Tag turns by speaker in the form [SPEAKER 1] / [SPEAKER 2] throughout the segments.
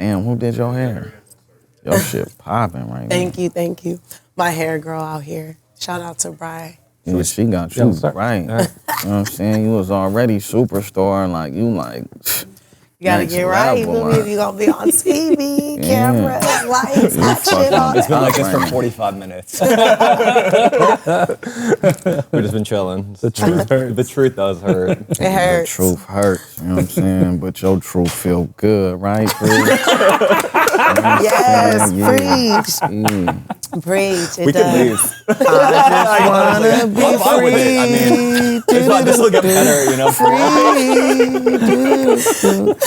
[SPEAKER 1] Damn, who did your hair? Your shit popping right now.
[SPEAKER 2] Thank you. My hair girl out here. Shout out to Bri.
[SPEAKER 1] Yeah, she got you right. You know what I'm saying? You was already superstar and like you like.
[SPEAKER 2] You gotta get right. You gonna be on TV, cameras, lights, action, all that.
[SPEAKER 3] It's been like this for 45 minutes. We've just been chilling.
[SPEAKER 4] The truth hurts.
[SPEAKER 3] The truth does hurt.
[SPEAKER 2] It hurts.
[SPEAKER 1] The truth hurts, you know what I'm saying? But your truth feel good, right?
[SPEAKER 2] Yes, preach. Preach.
[SPEAKER 3] We can leave.
[SPEAKER 1] I just wanna be
[SPEAKER 3] fun with it. I mean, this will get better, you know.
[SPEAKER 2] Free.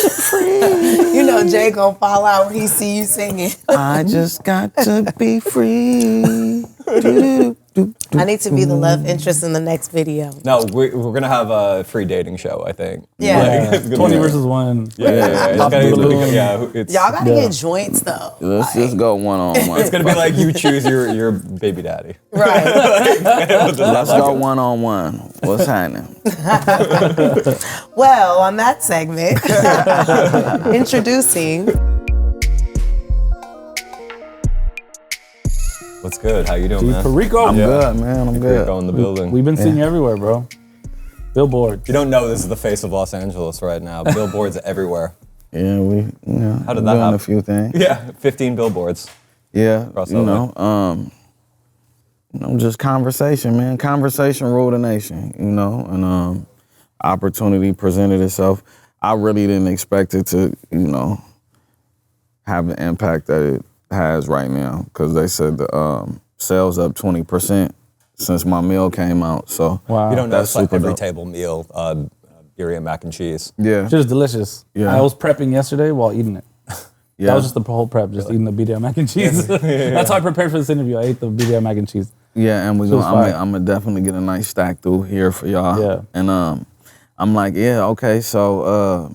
[SPEAKER 2] You know Jay gonna fall out when he see you singing.
[SPEAKER 1] I just got to be free.
[SPEAKER 2] I need to be the love interest in the next video.
[SPEAKER 3] No, we're gonna have a free dating show, I think.
[SPEAKER 2] Yeah.
[SPEAKER 4] Like, 20 versus 1.
[SPEAKER 3] Yeah.
[SPEAKER 2] Y'all gotta get joints though.
[SPEAKER 1] Let's just go one-on-one.
[SPEAKER 3] It's gonna be like you choose your baby daddy.
[SPEAKER 2] Right.
[SPEAKER 1] Let's go one-on-one. What's happening?
[SPEAKER 2] Well, on that segment, introducing.
[SPEAKER 3] What's good? How you doing,
[SPEAKER 4] G
[SPEAKER 3] man?
[SPEAKER 4] Perico.
[SPEAKER 1] I'm good, man. I'm good.
[SPEAKER 3] Perico in the building.
[SPEAKER 4] We've been seeing you everywhere, bro. Billboards.
[SPEAKER 3] If you don't know, this is the face of Los Angeles right now. Billboards everywhere.
[SPEAKER 1] Yeah,
[SPEAKER 3] How did that
[SPEAKER 1] doing
[SPEAKER 3] happen?
[SPEAKER 1] a few things.
[SPEAKER 3] Yeah, 15 billboards.
[SPEAKER 1] Yeah,
[SPEAKER 3] Across
[SPEAKER 1] you
[SPEAKER 3] LA.
[SPEAKER 1] know, just conversation, man. Conversation rule the nation, you know, and opportunity presented itself. I really didn't expect it to, you know, have the impact that it has right now, because they said the sales up 20% since my meal came out. So
[SPEAKER 4] Wow.
[SPEAKER 3] You don't know,
[SPEAKER 1] that's
[SPEAKER 3] it's like
[SPEAKER 1] super
[SPEAKER 3] every
[SPEAKER 1] dope.
[SPEAKER 3] table meal, Birria Mac and Cheese.
[SPEAKER 1] Yeah,
[SPEAKER 4] Just delicious.
[SPEAKER 1] Yeah.
[SPEAKER 4] I was prepping yesterday while eating it.
[SPEAKER 1] yeah.
[SPEAKER 4] That was just the whole prep, just eating the Birria Mac and cheese. That's how I prepared for this interview. I ate the Birria Mac and cheese.
[SPEAKER 1] Yeah, and
[SPEAKER 4] So it's fire.
[SPEAKER 1] I'm gonna definitely get a nice stack through here for y'all.
[SPEAKER 4] Yeah.
[SPEAKER 1] And I'm like, yeah, okay, so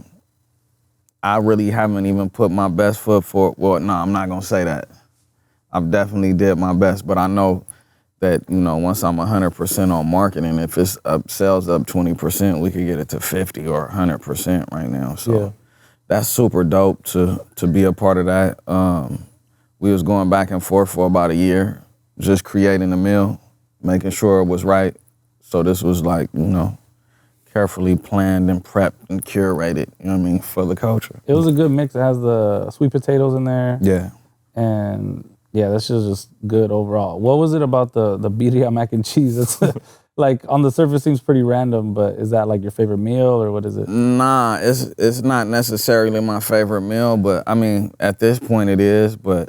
[SPEAKER 1] I really haven't even put my best foot forward. Well, no, I'm not gonna say that. I've definitely did my best, but I know that, you know, once I'm 100% on marketing, if it's up, sales up 20%, we could get it to 50 or 100% right now. So
[SPEAKER 4] Yeah.
[SPEAKER 1] that's super dope to be a part of that. We was going back and forth for about a year, just creating the meal, making sure it was right. So this was like, you know, carefully planned and prepped and curated, you know what I mean, for the culture.
[SPEAKER 4] It was a good mix. It has the sweet potatoes in there.
[SPEAKER 1] Yeah.
[SPEAKER 4] And yeah, that's just good overall. What was it about the Birria Mac and Cheese? It's like on the surface seems pretty random, but is that like your favorite meal or what is it?
[SPEAKER 1] Nah, it's not necessarily my favorite meal, but I mean, at this point it is, but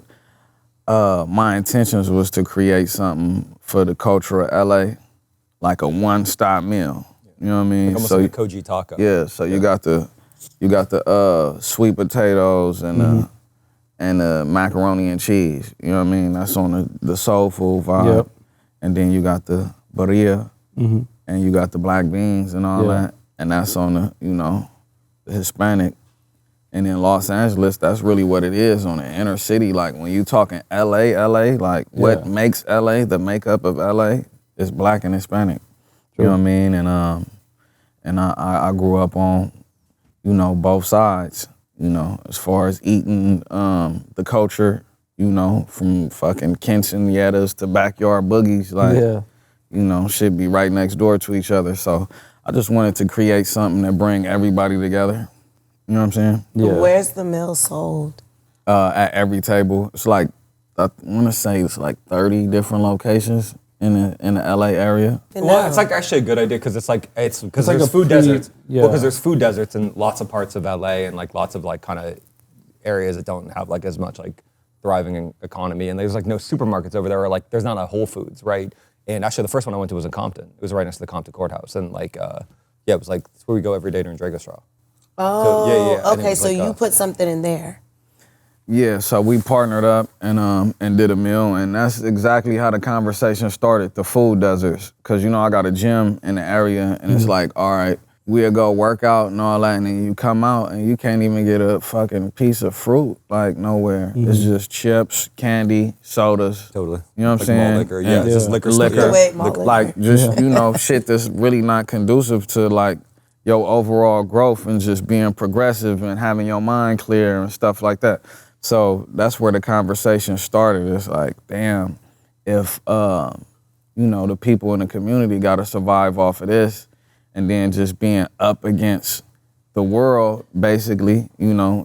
[SPEAKER 1] my intentions was to create something for the culture of LA, like a one-stop meal. You know what I mean?
[SPEAKER 3] Like almost like a Koji taco.
[SPEAKER 1] Yeah, so you got the sweet potatoes and the macaroni and cheese. You know what I mean? That's on the soul food vibe.
[SPEAKER 4] Yep.
[SPEAKER 1] And then you got the birria, and you got the black beans and all
[SPEAKER 4] Yeah.
[SPEAKER 1] that. And that's on the, you know, the Hispanic. And in Los Angeles, that's really what it is on the inner city. Like when you talking LA, like what makes LA, the makeup of LA, is black and Hispanic. You know what I mean? And I grew up on, you know, both sides, you know, as far as eating the culture, you know, from fucking quinceañeras to backyard boogies, like, you know, shit be right next door to each other. So I just wanted to create something that bring everybody together. You know what I'm saying?
[SPEAKER 4] Yeah.
[SPEAKER 2] Where's the meal sold?
[SPEAKER 1] At every table. It's like, I want to say it's like 30 different locations in the LA area.
[SPEAKER 3] Well, it's like actually a good idea because it's like because
[SPEAKER 4] like
[SPEAKER 3] there's
[SPEAKER 4] a
[SPEAKER 3] food
[SPEAKER 4] pre-
[SPEAKER 3] deserts.
[SPEAKER 4] yeah.
[SPEAKER 3] Well, because there's food deserts in lots of parts of LA and like lots of like kind of areas that don't have like as much like thriving economy, and there's like no supermarkets over there, or like there's not a Whole Foods, right? And actually, the first one I went to was in Compton. It was right next to the Compton courthouse, and like it was like it's where we go every day during Drago Straw.
[SPEAKER 2] Oh,
[SPEAKER 3] So, and it
[SPEAKER 2] okay.
[SPEAKER 3] was
[SPEAKER 2] So
[SPEAKER 3] like,
[SPEAKER 2] you put something in there.
[SPEAKER 1] Yeah, so we partnered up and did a meal, and that's exactly how the conversation started, the food deserts. Cause you know I got a gym in the area, and it's like, all right, we'll go work out and all that, and then you come out and you can't even get a fucking piece of fruit, like nowhere. It's just chips, candy, sodas.
[SPEAKER 3] Totally.
[SPEAKER 1] You know what I'm
[SPEAKER 3] Like
[SPEAKER 1] saying?
[SPEAKER 3] malt liquor, yeah, it's just liquor.
[SPEAKER 1] Liquor,
[SPEAKER 2] Wait, malt liquor.
[SPEAKER 1] like just, you know, shit that's really not conducive to like your overall growth and just being progressive and having your mind clear and stuff like that. So that's where the conversation started. It's like, damn, if the people in the community got to survive off of this, and then just being up against the world, basically,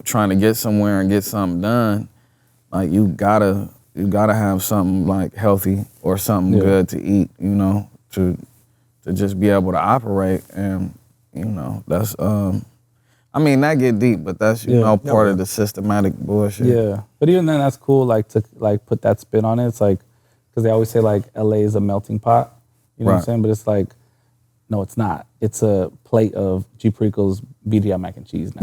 [SPEAKER 1] trying to get somewhere and get something done, like you gotta have something like healthy or something good to eat, to just be able to operate. And that's that get deep, but that's part of the systematic bullshit.
[SPEAKER 4] Yeah, but even then, that's cool. Like to put that spin on it. It's like, because they always say like LA is a melting pot. You know what I'm saying? But it's like, no, it's not. It's a plate of G Perico's Birria Mac and Cheese now.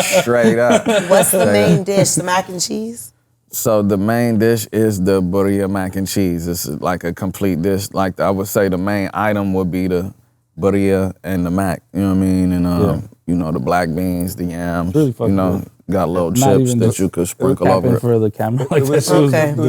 [SPEAKER 1] Straight up.
[SPEAKER 2] What's the main dish? The mac and cheese?
[SPEAKER 1] So the main dish is the Birria Mac and Cheese. It's like a complete dish. Like I would say the main item would be the Birria and the mac. You know what I mean? And the black beans, the yams.
[SPEAKER 4] Really fucking good.
[SPEAKER 1] Got little chips that you could sprinkle over it.
[SPEAKER 4] For the camera.
[SPEAKER 3] It was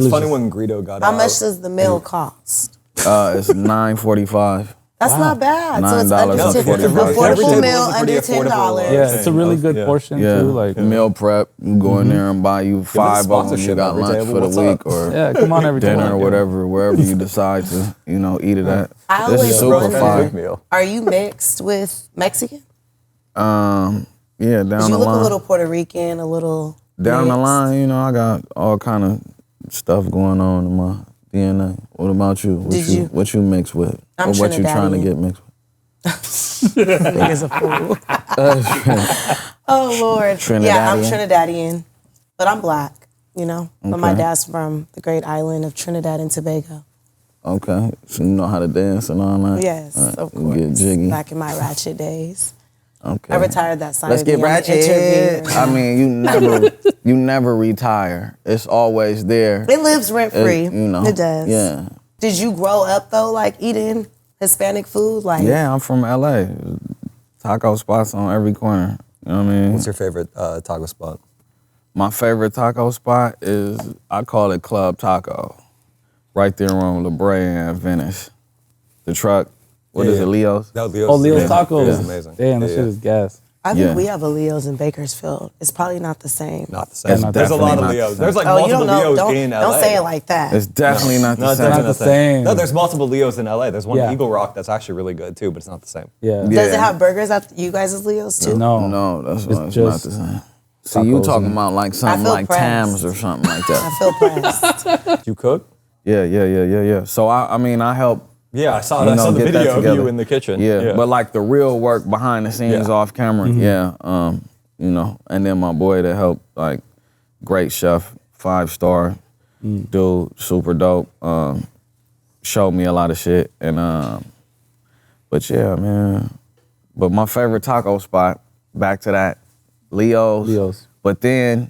[SPEAKER 3] funny when Greedo got out.
[SPEAKER 2] How much does the meal cost?
[SPEAKER 1] It's $9.45.
[SPEAKER 2] That's not bad. So it's
[SPEAKER 1] $9.45.
[SPEAKER 2] affordable meal under $10.
[SPEAKER 4] Yeah, it's a really good portion too. Like
[SPEAKER 1] meal prep, you go in there and buy you 5 of them. You got lunch for the week or
[SPEAKER 4] come on every
[SPEAKER 1] dinner or whatever, wherever you decide to, eat it at.
[SPEAKER 2] I
[SPEAKER 1] This
[SPEAKER 2] always
[SPEAKER 1] is super
[SPEAKER 2] wonder,
[SPEAKER 1] fire.
[SPEAKER 2] are you mixed with Mexican?
[SPEAKER 1] Yeah, down the line.
[SPEAKER 2] You look a little Puerto Rican, a little
[SPEAKER 1] down
[SPEAKER 2] mixed.
[SPEAKER 1] the line, I got all kind of stuff going on in my DNA. What about you? What you mix with?
[SPEAKER 2] I'm
[SPEAKER 1] or what you trying to
[SPEAKER 2] Trinidadian.
[SPEAKER 1] get mixed with?
[SPEAKER 2] Nigga's a fool. Oh, Lord. Yeah, I'm Trinidadian, but I'm black, But my dad's from the great island of Trinidad and Tobago.
[SPEAKER 1] Okay, so you know how to dance and all that?
[SPEAKER 2] Yes, of course.
[SPEAKER 1] Get jiggy.
[SPEAKER 2] Back in my ratchet days.
[SPEAKER 1] Okay.
[SPEAKER 2] I retired that side
[SPEAKER 1] Let's
[SPEAKER 2] of me
[SPEAKER 1] get
[SPEAKER 2] on the
[SPEAKER 1] ratchet.
[SPEAKER 2] interview.
[SPEAKER 1] I mean, you never retire. It's always there.
[SPEAKER 2] It lives rent free.
[SPEAKER 1] It
[SPEAKER 2] does.
[SPEAKER 1] Yeah.
[SPEAKER 2] Did you grow up though, like eating Hispanic food? Like
[SPEAKER 1] Yeah, I'm from LA. Taco spots on every corner. You know what I mean?
[SPEAKER 3] What's your favorite taco spot?
[SPEAKER 1] My favorite taco spot is, I call it Club Taco. Right there on La Brea and Venice. The truck. What is it, Leo's?
[SPEAKER 3] That was Leo's.
[SPEAKER 4] Oh, Leo's
[SPEAKER 3] Yeah.
[SPEAKER 4] Tacos.
[SPEAKER 3] It's amazing.
[SPEAKER 4] Damn, that shit is gas.
[SPEAKER 2] I think we have a Leo's in Bakersfield. It's probably not the same.
[SPEAKER 3] Not the same.
[SPEAKER 1] It's
[SPEAKER 3] There's a lot of
[SPEAKER 1] definitely not
[SPEAKER 3] Leo's.
[SPEAKER 1] the
[SPEAKER 3] There's like
[SPEAKER 2] Oh, you
[SPEAKER 3] multiple
[SPEAKER 2] don't know.
[SPEAKER 3] Leo's in LA.
[SPEAKER 2] Don't say it like that.
[SPEAKER 1] It's definitely not the
[SPEAKER 3] No, it's
[SPEAKER 1] same.
[SPEAKER 4] not the same.
[SPEAKER 3] No, there's multiple Leo's in LA. There's one
[SPEAKER 4] Yeah.
[SPEAKER 3] in Eagle Rock that's actually really good too, but it's not the same.
[SPEAKER 4] Yeah.
[SPEAKER 2] Does it have burgers at you guys' Leo's too?
[SPEAKER 4] No.
[SPEAKER 1] No, that's why it's not
[SPEAKER 4] just
[SPEAKER 1] the same. See, you
[SPEAKER 4] tacos
[SPEAKER 1] talking
[SPEAKER 4] and-
[SPEAKER 1] about like something
[SPEAKER 2] feel
[SPEAKER 1] like
[SPEAKER 2] pressed.
[SPEAKER 1] Tams or something like
[SPEAKER 2] I
[SPEAKER 1] that.
[SPEAKER 2] feel pressed.
[SPEAKER 3] Do you cook?
[SPEAKER 1] Yeah. So I help.
[SPEAKER 3] Yeah, I saw
[SPEAKER 1] You
[SPEAKER 3] that. I
[SPEAKER 1] know,
[SPEAKER 3] saw the
[SPEAKER 1] get that
[SPEAKER 3] video of
[SPEAKER 1] together.
[SPEAKER 3] you in the kitchen.
[SPEAKER 1] Yeah, but like the real work behind the scenes,
[SPEAKER 3] Yeah.
[SPEAKER 1] off camera, and then my boy that helped, like, great chef, 5-star dude, super dope, showed me a lot of shit, and but yeah, man. But my favorite taco spot, back to that, Leo's. But then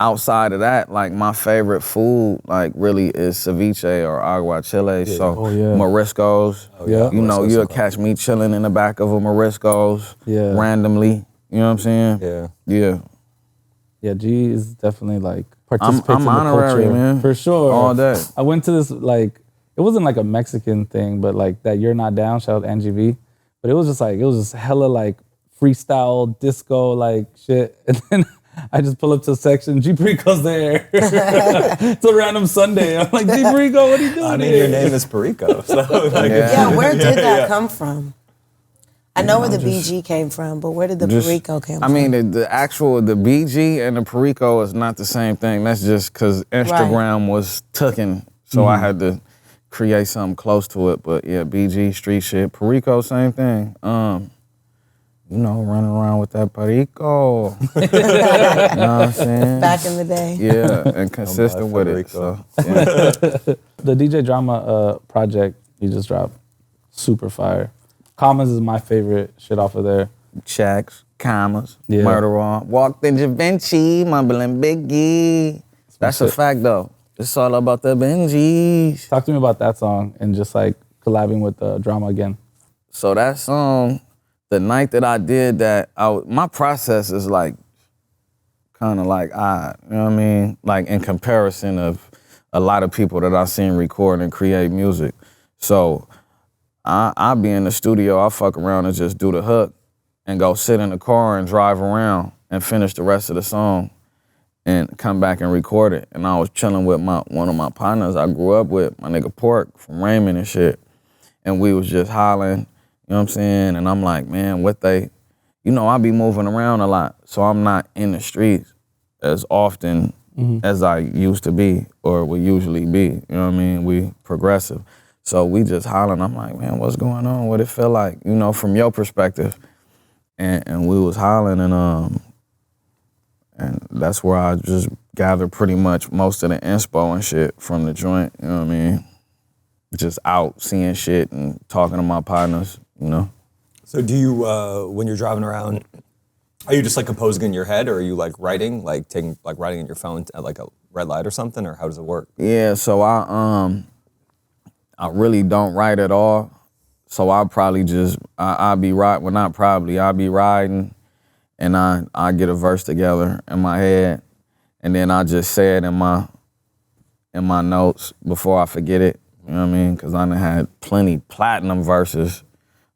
[SPEAKER 1] outside of that, like my favorite food, like really is ceviche or aguachile. So Moriscos.
[SPEAKER 4] Yeah.
[SPEAKER 1] You'll catch me chilling in the back of a Moriscos randomly. You know what I'm saying?
[SPEAKER 3] Yeah.
[SPEAKER 1] Yeah.
[SPEAKER 4] Yeah, G is definitely like participates
[SPEAKER 1] I'm
[SPEAKER 4] in the
[SPEAKER 1] honorary,
[SPEAKER 4] culture.
[SPEAKER 1] man.
[SPEAKER 4] For sure.
[SPEAKER 1] All day.
[SPEAKER 4] I went to this, like, it wasn't like a Mexican thing, but like that You're Not Down, shout out Angie V. But it was just hella like freestyle disco like shit. And then I just pull up to a section, G Perico's there. It's a random Sunday. I'm like, G Perico, what are you doing
[SPEAKER 3] I mean,
[SPEAKER 4] here?
[SPEAKER 3] your name is Perico. So like,
[SPEAKER 2] Yeah, where did that come from? I know where the BG came from, but where did the Perico come from?
[SPEAKER 1] I mean, the BG and the Perico is not the same thing. That's just because Instagram was tooken, so I had to create something close to it. But yeah, BG, street shit. Perico, same thing. Running around with that Perico. You know what I'm saying?
[SPEAKER 2] Back in the day.
[SPEAKER 1] Yeah, and consistent with it. So, yeah.
[SPEAKER 4] The DJ Drama project you just dropped, super fire. Commas is my favorite shit off of there.
[SPEAKER 1] Shacks, commas,
[SPEAKER 4] Yeah.
[SPEAKER 1] murder on. Walked in Da Vinci, mumbling Biggie. That's a fact though. It's all about the Benjis.
[SPEAKER 4] Talk to me about that song and just like collabing with Drama again.
[SPEAKER 1] So that song, the night that I did that, my process is like kind of like odd, you know what I mean? Like in comparison of a lot of people that I've seen record and create music. So I be in the studio, I fuck around and just do the hook and go sit in the car and drive around and finish the rest of the song. and come back and record it. And I was chilling with one of my partners I grew up with, my nigga Pork from Raymond and shit. And we was just hollering, you know what I'm saying? And I'm like, man, I be moving around a lot, so I'm not in the streets as often as I used to be or would usually be, you know what I mean? We progressive. So we just hollering, I'm like, man, what's going on? What it feel like, from your perspective? And we was hollering, and that's where I just gathered pretty much most of the inspo and shit from the joint, you know what I mean? Just out seeing shit and talking to my partners,
[SPEAKER 3] So do you, when you're driving around, are you just like composing in your head, or are you like writing, writing in your phone at like a red light or something, or how does it work?
[SPEAKER 1] Yeah, so I really don't write at all. So I'll probably I'll be riding, well not probably, I'll be riding and I get a verse together in my head and then I just say it in my notes before I forget it, you know what I mean? Cause I done had plenty platinum verses.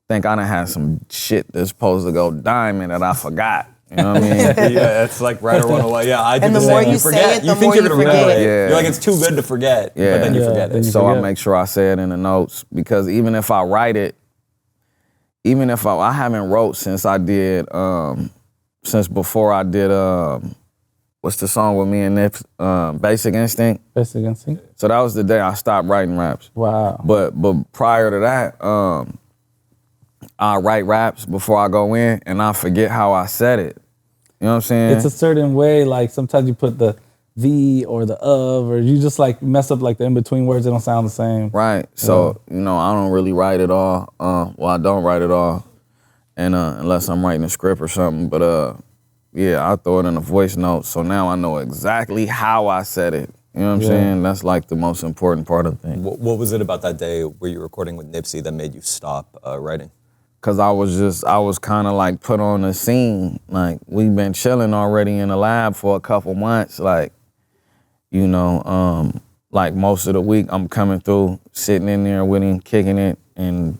[SPEAKER 1] Think I done had some shit that's supposed to go diamond that I forgot. You know what I mean?
[SPEAKER 3] Yeah, it's like right or run away. Yeah, I do
[SPEAKER 2] and
[SPEAKER 3] the
[SPEAKER 2] the
[SPEAKER 3] same.
[SPEAKER 2] more you say it, the
[SPEAKER 3] you think
[SPEAKER 2] more
[SPEAKER 3] you're
[SPEAKER 2] you
[SPEAKER 3] gonna
[SPEAKER 2] forget.
[SPEAKER 3] remember it.
[SPEAKER 1] Yeah.
[SPEAKER 3] You're like, it's too good to forget, but then you forget it.
[SPEAKER 1] So I make sure I say it in the notes because even if I write it, even if I haven't wrote since I did, since before I did, what's the song with me and Nips, Basic Instinct?
[SPEAKER 4] Basic Instinct.
[SPEAKER 1] So that was the day I stopped writing raps.
[SPEAKER 4] Wow.
[SPEAKER 1] But prior to that, I write raps before I go in and I forget how I said it. You know what I'm saying?
[SPEAKER 4] It's a certain way, like sometimes you put the the or the of, or you just like mess up like the in-between words, they don't sound the same.
[SPEAKER 1] Right. So, I don't really write it all. I don't write it all. And unless I'm writing a script or something. But I throw it in a voice note. So now I know exactly how I said it. You know what I'm saying? That's like the most important part of the thing.
[SPEAKER 3] What was it about that day where you were recording with Nipsey that made you stop writing?
[SPEAKER 1] Cause I was kind of like put on the scene. Like we've been chilling already in the lab for a couple months. Like, like most of the week I'm coming through, sitting in there with him, kicking it. And,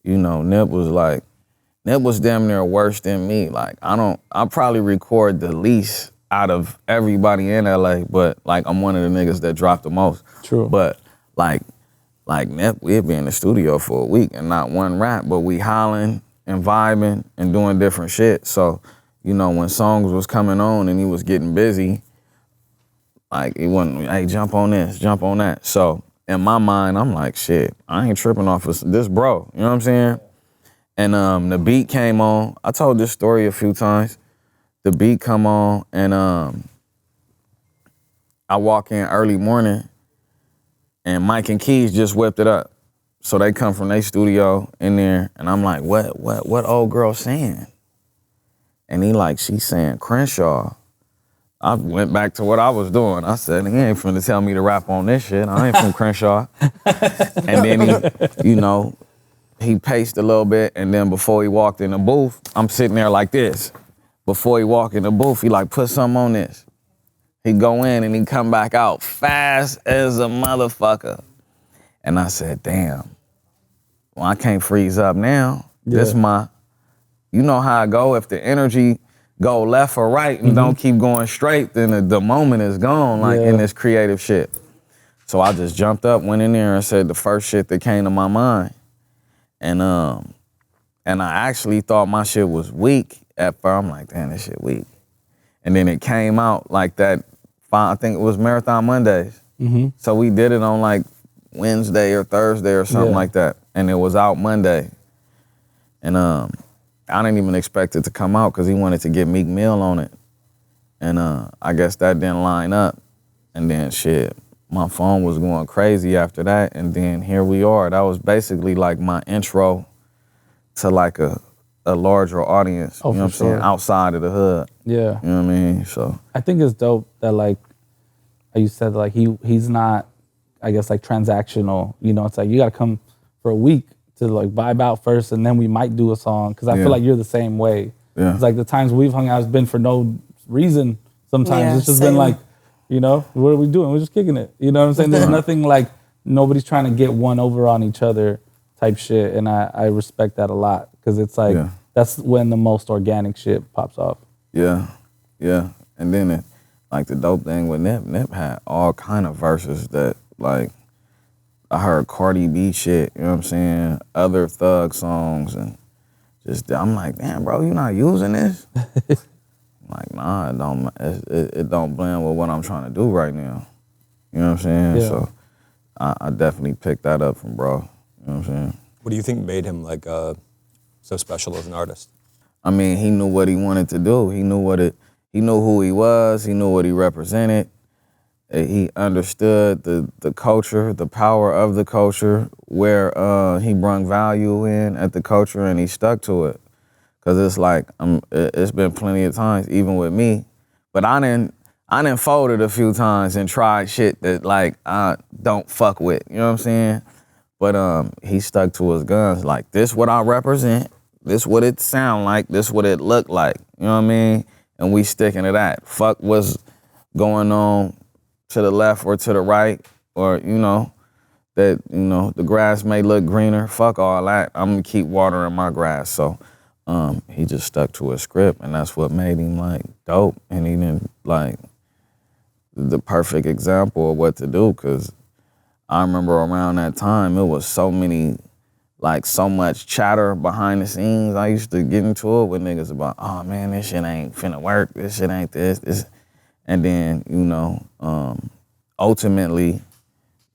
[SPEAKER 1] Nip was damn near worse than me. Like I probably record the least out of everybody in LA, but like I'm one of the niggas that drop the most.
[SPEAKER 4] True.
[SPEAKER 1] But like Nip, we'd be in the studio for a week and not one rap, but we hollering and vibing and doing different shit. So, when songs was coming on and he was getting busy, like he wasn't, hey, jump on this, jump on that. So in my mind, I'm like, shit, I ain't tripping off of this bro, you know what I'm saying? And the beat came on. I told this story a few times. The beat come on and I walk in early morning and Mike and Keys just whipped it up. So they come from their studio in there and I'm like, what old girl saying? And he like, she's saying Crenshaw. I went back to what I was doing. I said, he ain't finna tell me to rap on this shit. I ain't from Crenshaw. And then he paced a little bit, and then before he walked in the booth, I'm sitting there like this. Before he walked in the booth, he like, put something on this. He go in and he come back out fast as a motherfucker. And I said, damn, well, I can't freeze up now. Yeah. This you know how I go, if the energy go left or right and don't keep going straight, then the moment is gone, like in this creative shit. So I just jumped up, went in there and said the first shit that came to my mind. And I actually thought my shit was weak at first. I'm like, damn, this shit weak. And then it came out like that, I think it was Marathon Mondays. Mm-hmm. So we did it on like Wednesday or Thursday or something like that. And it was out Monday. And I didn't even expect it to come out because he wanted to get Meek Mill on it. And I guess that didn't line up. And then shit, my phone was going crazy after that. And then here we are. That was basically like my intro to like a larger audience, you know what I'm saying, outside of the hood. Yeah. You know what I mean? So
[SPEAKER 4] I think it's dope that like you said, like he's not, I guess, like transactional. It's like you gotta come for a week to like vibe out first and then we might do a song. Cause I feel like you're the same way. Yeah. It's like the times we've hung out has been for no reason sometimes. It's just been like, what are we doing? We're just kicking it. You know what I'm saying? There's nothing like, nobody's trying to get one over on each other type shit. And I respect that a lot. Cause it's like, that's when the most organic shit pops off.
[SPEAKER 1] Yeah. And then like the dope thing with Nip had all kind of verses that like I heard Cardi B shit, you know what I'm saying? Other Thug songs and just I'm like, damn, bro, you not using this? I'm like, nah, it don't blend with what I'm trying to do right now. You know what I'm saying?
[SPEAKER 4] Yeah.
[SPEAKER 1] So I definitely picked that up from bro. You know what I'm saying?
[SPEAKER 3] What do you think made him like so special as an artist?
[SPEAKER 1] I mean, he knew what he wanted to do. He knew who he was. He knew what he represented. He understood the culture, the power of the culture, where he brought value in at the culture, and he stuck to it. Cause it's like it's been plenty of times, even with me, but I didn't folded a few times and tried shit that like I don't fuck with. You know what I'm saying? But he stuck to his guns. Like, this what I represent. This what it sound like. This what it look like. You know what I mean? And we sticking to that. Fuck what's going on to the left or to the right, or that the grass may look greener. Fuck all that. I'm gonna keep watering my grass. So he just stuck to his script, and that's what made him like dope. And he didn't like the perfect example of what to do, because I remember around that time, it was so much chatter behind the scenes. I used to get into it with niggas about, oh man, this shit ain't finna work. This shit ain't this. And then, ultimately,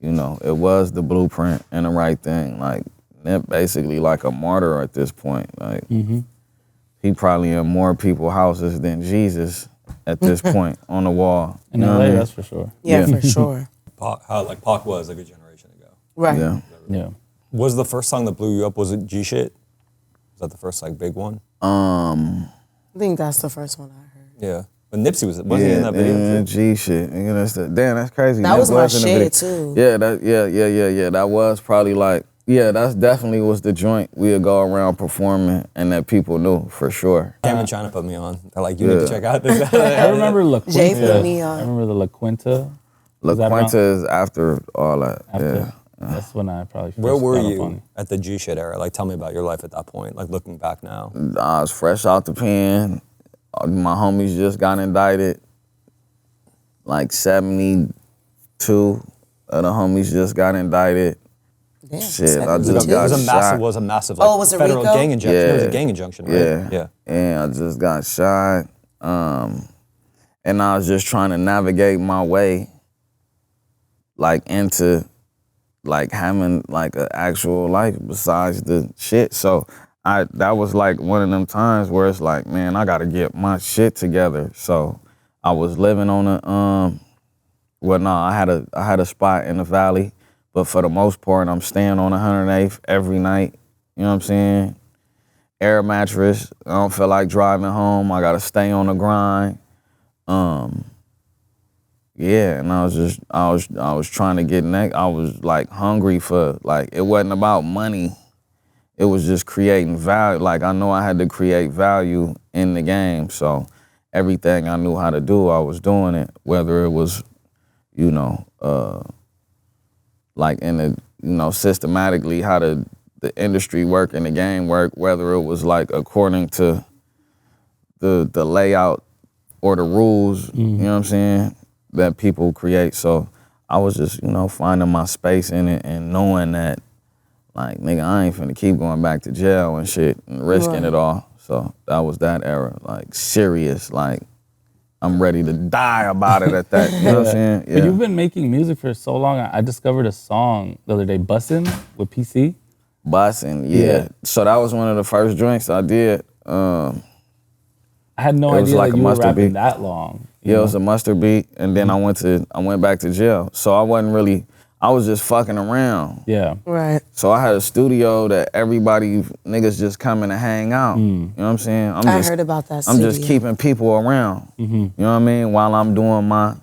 [SPEAKER 1] it was the blueprint and the right thing. Like, Nip basically like a martyr at this point. Like, he probably in more people's houses than Jesus at this point on the wall.
[SPEAKER 4] In LA, that's for sure.
[SPEAKER 2] Yeah, for sure.
[SPEAKER 3] Pac was like a generation ago.
[SPEAKER 2] Right.
[SPEAKER 4] Yeah.
[SPEAKER 3] Was the first song that blew you up, was it G Shit? Was that the first like big one?
[SPEAKER 2] I think that's the first one I heard.
[SPEAKER 3] Yeah. But Nipsey wasn't he in that video?
[SPEAKER 1] Yeah, G shit. Damn, that's crazy.
[SPEAKER 2] That was my shit too.
[SPEAKER 1] Yeah, that was probably like, that's definitely was the joint we would go around performing and that people knew for sure.
[SPEAKER 3] Cam and China put me on. They're like, you need to check out this.
[SPEAKER 4] I remember La Quinta.
[SPEAKER 2] Jay put me on.
[SPEAKER 4] I remember the La Quinta.
[SPEAKER 1] La Quinta is after all that.
[SPEAKER 4] After. That's when I probably first
[SPEAKER 3] Where were
[SPEAKER 4] got
[SPEAKER 3] you
[SPEAKER 4] up on it.
[SPEAKER 3] at the G Shit era? Like, tell me about your life at that point, like looking back now.
[SPEAKER 1] I was fresh out the pen. My homies just got indicted. Like 72 of the homies just got indicted.
[SPEAKER 2] Damn,
[SPEAKER 1] Shit, I
[SPEAKER 2] 72?
[SPEAKER 1] just got shot.
[SPEAKER 3] It was a massive like,
[SPEAKER 2] was it
[SPEAKER 3] federal
[SPEAKER 2] Rico?
[SPEAKER 3] gang injunction.
[SPEAKER 1] Yeah.
[SPEAKER 3] It was a gang injunction, right?
[SPEAKER 1] Yeah. And I just got shot. And I was just trying to navigate my way like into like having like an actual life besides the shit. So that was like one of them times where it's like, man, I gotta get my shit together. So I was living on I had a spot in the valley, but for the most part, I'm staying on 108th every night. You know what I'm saying? Air mattress. I don't feel like driving home. I gotta stay on the grind. And I was trying to get I was like hungry for, like, it wasn't about money. It was just creating value. Like, I know I had to create value in the game. So everything I knew how to do, I was doing it, whether it was, like in the, systematically how the industry work and the game work, whether it was like according to the layout or the rules, you know what I'm saying, that people create. So I was just, finding my space in it and knowing that, like, nigga, I ain't finna keep going back to jail and shit and risking it all. So that was that era, like, serious, like, I'm ready to die about it at that, you know what I'm saying? Yeah.
[SPEAKER 4] But you've been making music for so long. I discovered a song the other day, Bussin with PC.
[SPEAKER 1] Bussin, yeah. So that was one of the first joints I did.
[SPEAKER 4] I had no idea
[SPEAKER 1] like
[SPEAKER 4] that you were rapping
[SPEAKER 1] beat.
[SPEAKER 4] that long.
[SPEAKER 1] Yeah, it was a mustard beat, and then I went back to jail. So I was just fucking around.
[SPEAKER 4] Yeah.
[SPEAKER 2] Right.
[SPEAKER 1] So I had a studio that everybody, niggas just coming to hang out. You know what I'm saying?
[SPEAKER 2] I heard about that studio.
[SPEAKER 1] I'm just keeping people around. You know what I mean? While I'm doing my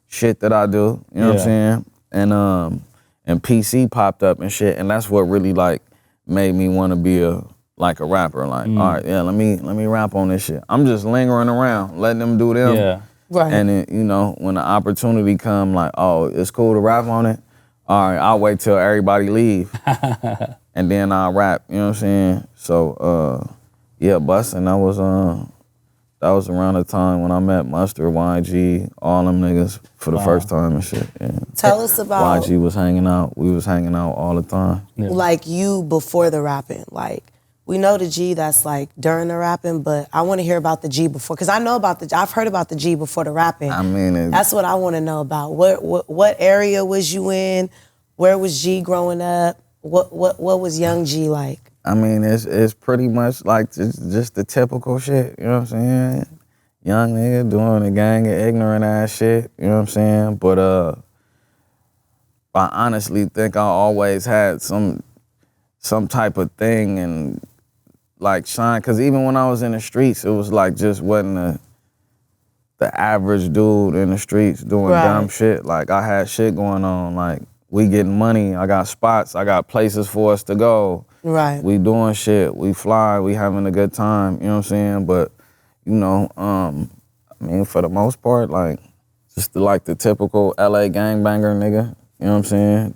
[SPEAKER 1] shit that I do. You know what I'm saying? And PC popped up and shit, and that's what really like made me want to be a rapper. Like, all right, yeah, let me rap on this shit. I'm just lingering around, letting them do them.
[SPEAKER 4] Yeah.
[SPEAKER 2] Right.
[SPEAKER 1] And then, when the opportunity come, like, oh, it's cool to rap on it. All right, I'll wait till everybody leave, and then I'll rap. You know what I'm saying? So, Bussin', That was around the time when I met Mustard, YG, all them niggas for the first time and shit. Yeah.
[SPEAKER 2] Tell us about
[SPEAKER 1] YG was hanging out. We was hanging out all the time.
[SPEAKER 2] Yeah. Like you before the rapping. Like we know the G that's like during the rapping, but I want to hear about the G before, because I know about I've heard about the G before the rapping.
[SPEAKER 1] I mean,
[SPEAKER 2] that's what I want to know about. What area was you in? Where was G growing up? What was young G like?
[SPEAKER 1] I mean, it's pretty much like just the typical shit, you know what I'm saying? Young nigga doing a gang of ignorant ass shit, you know what I'm saying? But I honestly think I always had some type of thing and like shine, because even when I was in the streets, it was like just wasn't the average dude in the streets doing dumb shit. Like I had shit going on, like we getting money, I got spots, I got places for us to go.
[SPEAKER 2] Right.
[SPEAKER 1] We doing shit, we fly, we having a good time, you know what I'm saying? But, you know, I mean, for the most part, like, just like the typical LA gangbanger nigga, you know what I'm saying?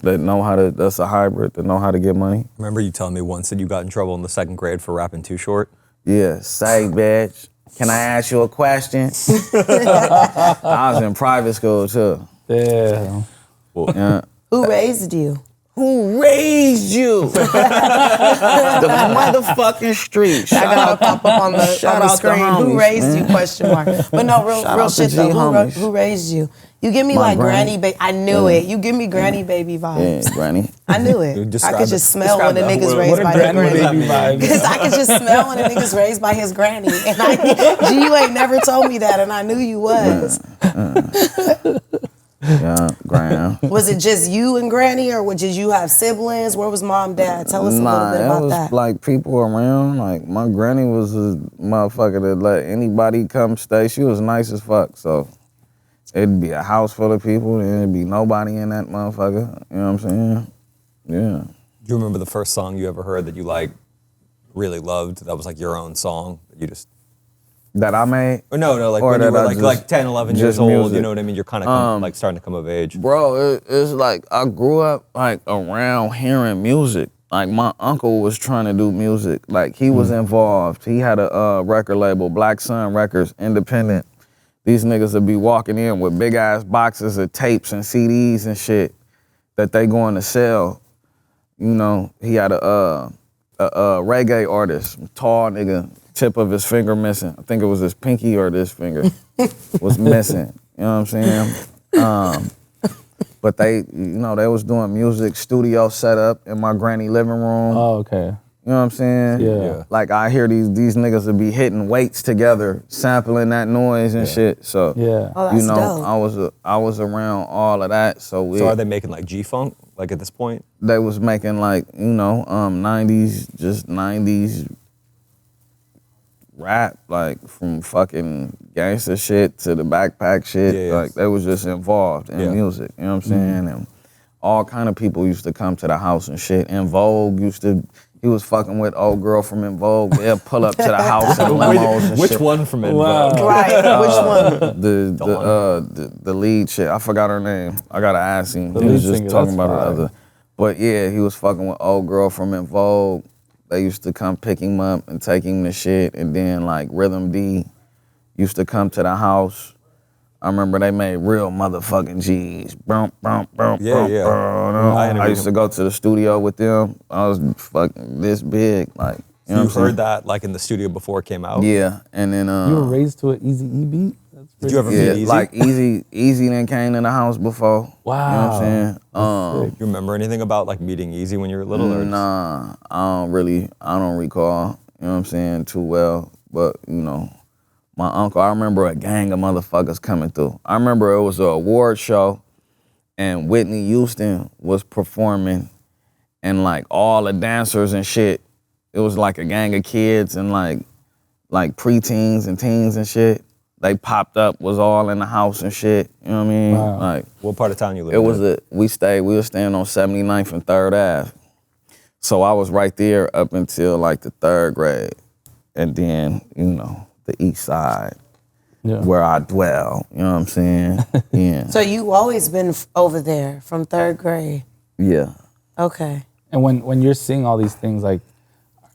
[SPEAKER 1] That's a hybrid, that know how to get money.
[SPEAKER 3] Remember you telling me once that you got in trouble in the 2nd grade for rapping too short?
[SPEAKER 1] Yeah, say, bitch, can I ask you a question? I was in private school, too.
[SPEAKER 4] Damn.
[SPEAKER 3] Well,
[SPEAKER 1] yeah.
[SPEAKER 2] Who raised you?
[SPEAKER 1] Who raised you? The motherfucking streets.
[SPEAKER 2] I gotta pop up on the screen.
[SPEAKER 1] Homies,
[SPEAKER 2] who raised
[SPEAKER 1] man.
[SPEAKER 2] you? Question mark. But no, real shit though. Who raised you? You give me like granny baby. I knew it. You give me granny baby vibes.
[SPEAKER 1] Yeah, granny.
[SPEAKER 2] I knew it. I could just smell when the niggas raised by his granny. Because I could just smell when the niggas raised by his granny. And G, you ain't never told me that, and I knew you was.
[SPEAKER 1] Yeah, Graham.
[SPEAKER 2] Was it just you and granny, or did you have siblings? Where was mom, dad? Tell us a little bit about that.
[SPEAKER 1] It was like people around. Like my granny was a motherfucker that let anybody come stay. She was nice as fuck. So it'd be a house full of people and it'd be nobody in that motherfucker. You know what I'm saying? Yeah.
[SPEAKER 3] Do you remember the first song you ever heard that you like really loved? That was like your own song that you just...
[SPEAKER 1] That I made?
[SPEAKER 3] Or no, like when you were like 10, 11 years old, music. You know what I mean? You're kind of like starting to come of age.
[SPEAKER 1] Bro, it's like I grew up like around hearing music. Like my uncle was trying to do music. Like he was involved. He had a record label, Black Sun Records, independent. These niggas would be walking in with big ass boxes of tapes and CDs and shit that they going to sell. You know, he had a reggae artist, tall nigga, tip of his finger missing. I think it was his pinky or this finger was missing. You know what I'm saying? But they was doing music, studio set up in my granny living room.
[SPEAKER 4] Oh, okay.
[SPEAKER 1] You know what I'm saying?
[SPEAKER 4] Yeah.
[SPEAKER 1] Like I hear these niggas would be hitting weights together, sampling that noise and shit. So
[SPEAKER 2] Oh, that's dope.
[SPEAKER 1] I was around all of that. So
[SPEAKER 3] are they making like G-Funk, like at this point?
[SPEAKER 1] They was making like, 90s rap, like from fucking gangster shit to the backpack shit.
[SPEAKER 3] Yeah.
[SPEAKER 1] Like they was just involved in music, you know what I'm saying? And all kind of people used to come to the house and shit. In Vogue he was fucking with old girl from In Vogue. They'll pull up to the house in limos and
[SPEAKER 3] Which
[SPEAKER 1] shit.
[SPEAKER 3] one from In Vogue?
[SPEAKER 2] Right, which one?
[SPEAKER 1] The lead shit. I forgot her name. I gotta ask him. He was just
[SPEAKER 4] singer,
[SPEAKER 1] talking about
[SPEAKER 4] fine.
[SPEAKER 1] the other. But yeah, he was fucking with old girl from In Vogue. They used to come pick him up and take him to shit. And then like Rhythm D used to come to the house. I remember they made real motherfucking G's. I used to go to the studio with them. I was fucking this big, like, you know what I'm saying?
[SPEAKER 3] Heard that like in the studio before it came out?
[SPEAKER 1] Yeah, and then
[SPEAKER 4] You were raised to an Eazy-E beat?
[SPEAKER 3] Did you ever meet Eazy?
[SPEAKER 1] like Eazy then came in the house before.
[SPEAKER 4] Wow.
[SPEAKER 1] You know what I'm saying?
[SPEAKER 3] You remember anything about like meeting Eazy when you were little? Or
[SPEAKER 1] Nah, I don't recall, you know what I'm saying, too well. But, my uncle, I remember a gang of motherfuckers coming through. I remember it was an award show and Whitney Houston was performing and like all the dancers and shit, it was like a gang of kids and like preteens and teens and shit. They popped up, was all in the house and shit. You know what I mean?
[SPEAKER 4] Wow.
[SPEAKER 1] Like,
[SPEAKER 3] what part of town you live in?
[SPEAKER 1] We were staying on 79th and 3rd Ave. So I was right there up until like the 3rd grade. And then, the east side, where I dwell. You know what I'm saying? Yeah.
[SPEAKER 2] So you always been over there from 3rd grade?
[SPEAKER 1] Yeah.
[SPEAKER 2] Okay.
[SPEAKER 4] And when you're seeing all these things, like,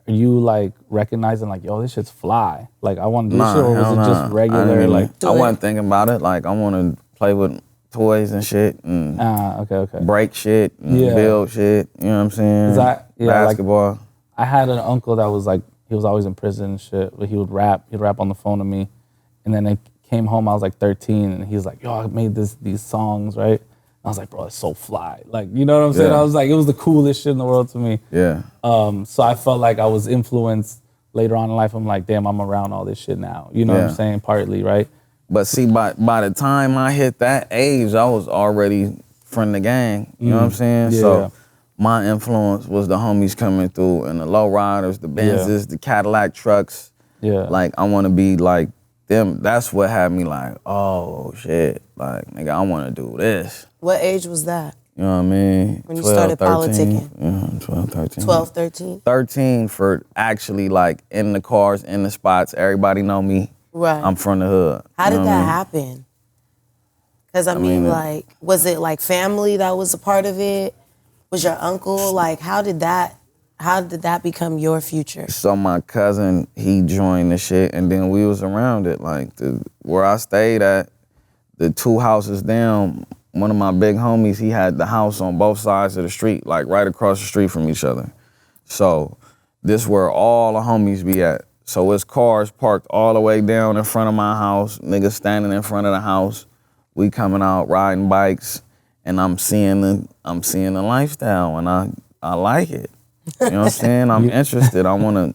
[SPEAKER 4] you like recognizing like, yo, this shit's fly? Like I want to do this shit, or was it just regular?
[SPEAKER 1] I wasn't thinking about it. Like I want to play with toys and shit and
[SPEAKER 4] okay.
[SPEAKER 1] break shit and build shit. You know what I'm saying? Basketball.
[SPEAKER 4] Like, I had an uncle that was like, he was always in prison and shit, but he would rap. He'd rap on the phone to me, and then I came home. I was like 13, and he's like, yo, I made these songs, right? I was like, bro, it's so fly. Like, you know what I'm saying? I was like, it was the coolest shit in the world to me.
[SPEAKER 1] Yeah.
[SPEAKER 4] So I felt like I was influenced later on in life. I'm like, damn, I'm around all this shit now. You know what I'm saying? Partly, right?
[SPEAKER 1] But see, by the time I hit that age, I was already from the gang. You know what I'm saying?
[SPEAKER 4] Yeah.
[SPEAKER 1] So my influence was the homies coming through and the lowriders, the Benzes, the Cadillac trucks.
[SPEAKER 4] Yeah.
[SPEAKER 1] Like, I want to be like them. That's what had me like, oh, shit. Like, nigga, I want to do this.
[SPEAKER 2] What age was that?
[SPEAKER 1] You know what I mean?
[SPEAKER 2] When you started
[SPEAKER 1] 13.
[SPEAKER 2] politicking?
[SPEAKER 1] Yeah, 12, 13.
[SPEAKER 2] 12, 13?
[SPEAKER 1] 13 for actually, like, in the cars, in the spots. Everybody know me.
[SPEAKER 2] Right.
[SPEAKER 1] I'm from the hood.
[SPEAKER 2] How did that happen? Because, I mean, like, was it, like, family that was a part of it? Was your uncle? Like, how did that become your future?
[SPEAKER 1] So my cousin, he joined the shit, and then we was around it. Like, where I stayed at, the 2 houses down, one of my big homies, he had the house on both sides of the street, like right across the street from each other. So this where all the homies be at. So it's cars parked all the way down in front of my house, niggas standing in front of the house. We coming out riding bikes, and I'm seeing the lifestyle, and I like it. You know what I'm saying? I'm interested. I wanna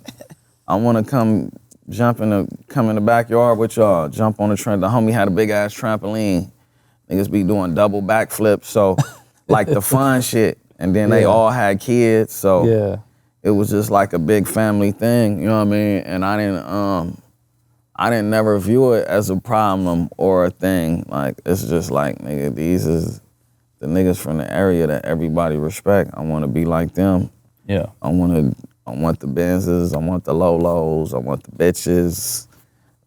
[SPEAKER 1] come in the backyard with y'all, jump on the trampoline. The homie had a big ass trampoline. Niggas be doing double backflips, so like the fun shit. And then they all had kids, so it was just like a big family thing, you know what I mean? And I didn't never view it as a problem or a thing. Like, it's just like, nigga, these is the niggas from the area that everybody respect. I want to be like them.
[SPEAKER 4] Yeah.
[SPEAKER 1] I want the Benzes, I want the Lolos, I want the bitches,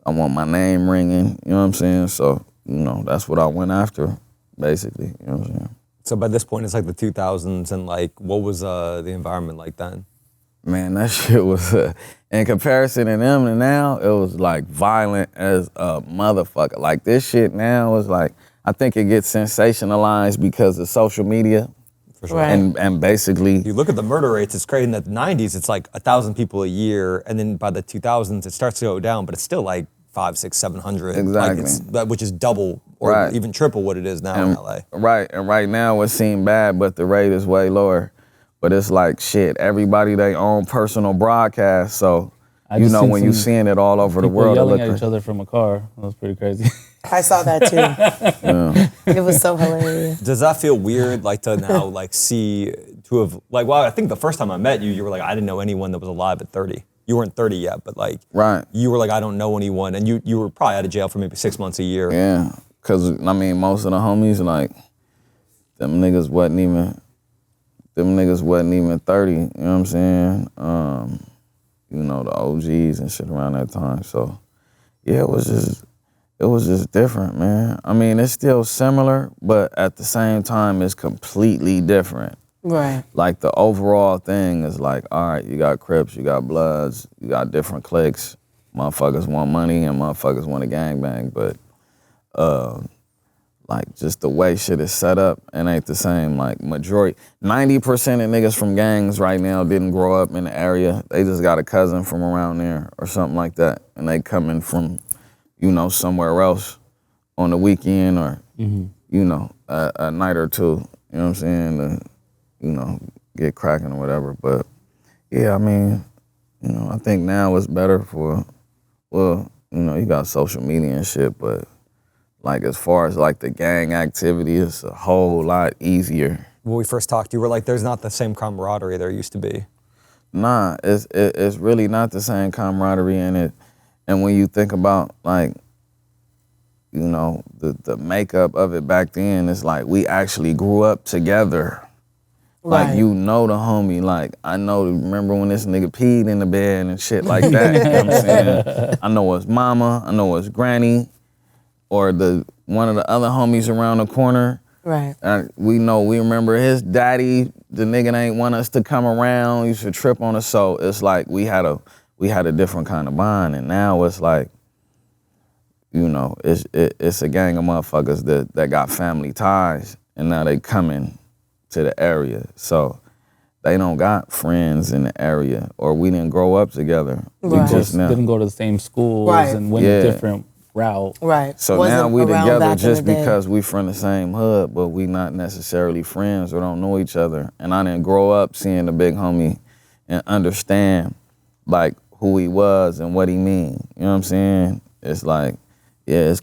[SPEAKER 1] I want my name ringing, you know what I'm saying? So, you know, that's what I went after, basically, you know what I'm saying?
[SPEAKER 3] So by this point, it's like the 2000s, and like, what was the environment like then?
[SPEAKER 1] Man, that shit was, in comparison to them and now, it was like violent as a motherfucker. Like, this shit now is like, I think it gets sensationalized because of social media.
[SPEAKER 3] For sure.
[SPEAKER 2] Right.
[SPEAKER 1] And basically,
[SPEAKER 3] you look at the murder rates, it's crazy. In the 90s, it's like 1,000 people a year, and then by the 2000s, it starts to go down, but it's still like 500, 600, 700.
[SPEAKER 1] Exactly.
[SPEAKER 3] Like which is double or even triple what it is now in LA.
[SPEAKER 1] Right, and right now it seems bad, but the rate is way lower. But it's like, shit, everybody they own personal broadcast, so you know when you seeing it all over the world.
[SPEAKER 4] Yelling at each other from a car. That was pretty crazy.
[SPEAKER 2] I saw that too. It was so hilarious.
[SPEAKER 3] Does that feel weird, like to now like see, to have, like, well, I think the first time I met you, you were like, I didn't know anyone that was alive at 30. You weren't 30 yet, but like, you were like, I don't know anyone, and you were probably out of jail for maybe 6 months a year.
[SPEAKER 1] Yeah, because, I mean, most of the homies, like, them niggas wasn't even 30, you know what I'm saying? You know, the OGs and shit around that time, so, yeah, it was just different, man. I mean, it's still similar, but at the same time, it's completely different.
[SPEAKER 2] Right.
[SPEAKER 1] Like, the overall thing is like, all right, you got Crips, you got Bloods, you got different cliques. Motherfuckers want money and motherfuckers want a gangbang, but like, just the way shit is set up, it ain't the same. Like, 90% of niggas from gangs right now didn't grow up in the area. They just got a cousin from around there or something like that, and they coming from, you know, somewhere else on the weekend or, you know, a night or two, you know what I'm saying? You know, get cracking or whatever. But yeah, I mean, you know, I think now it's better for, well, you know, you got social media and shit, but like as far as like the gang activity, it's a whole lot easier. When
[SPEAKER 3] we first talked, you were like, there's not the same camaraderie there used to be.
[SPEAKER 1] Nah, it's really not the same camaraderie in it. And when you think about like, you know, the makeup of it back then, it's like we actually grew up together. Right. Like, you know the homie, like, I remember when this nigga peed in the bed and shit like that, you know what I'm saying? I know his mama, I know his granny, or one of the other homies around the corner.
[SPEAKER 2] Right.
[SPEAKER 1] We remember his daddy the nigga ain't want us to come around, used to trip on us. So it's like we had a different kind of bond, and now it's like, you know, it's a gang of motherfuckers that got family ties, and now they coming to the area. So they don't got friends in the area, or we didn't grow up together.
[SPEAKER 2] Right.
[SPEAKER 1] We just now.
[SPEAKER 4] Didn't go to the same schools
[SPEAKER 2] Right.
[SPEAKER 4] and went a different route.
[SPEAKER 2] Right.
[SPEAKER 1] So
[SPEAKER 2] Wasn't
[SPEAKER 1] now we
[SPEAKER 2] around
[SPEAKER 1] together
[SPEAKER 2] back in
[SPEAKER 1] just
[SPEAKER 2] the day.
[SPEAKER 1] because we from the same hood, but we not necessarily friends or don't know each other. And I didn't grow up seeing the big homie and understand like who he was and what he mean. You know what I'm saying? It's like, yeah, it's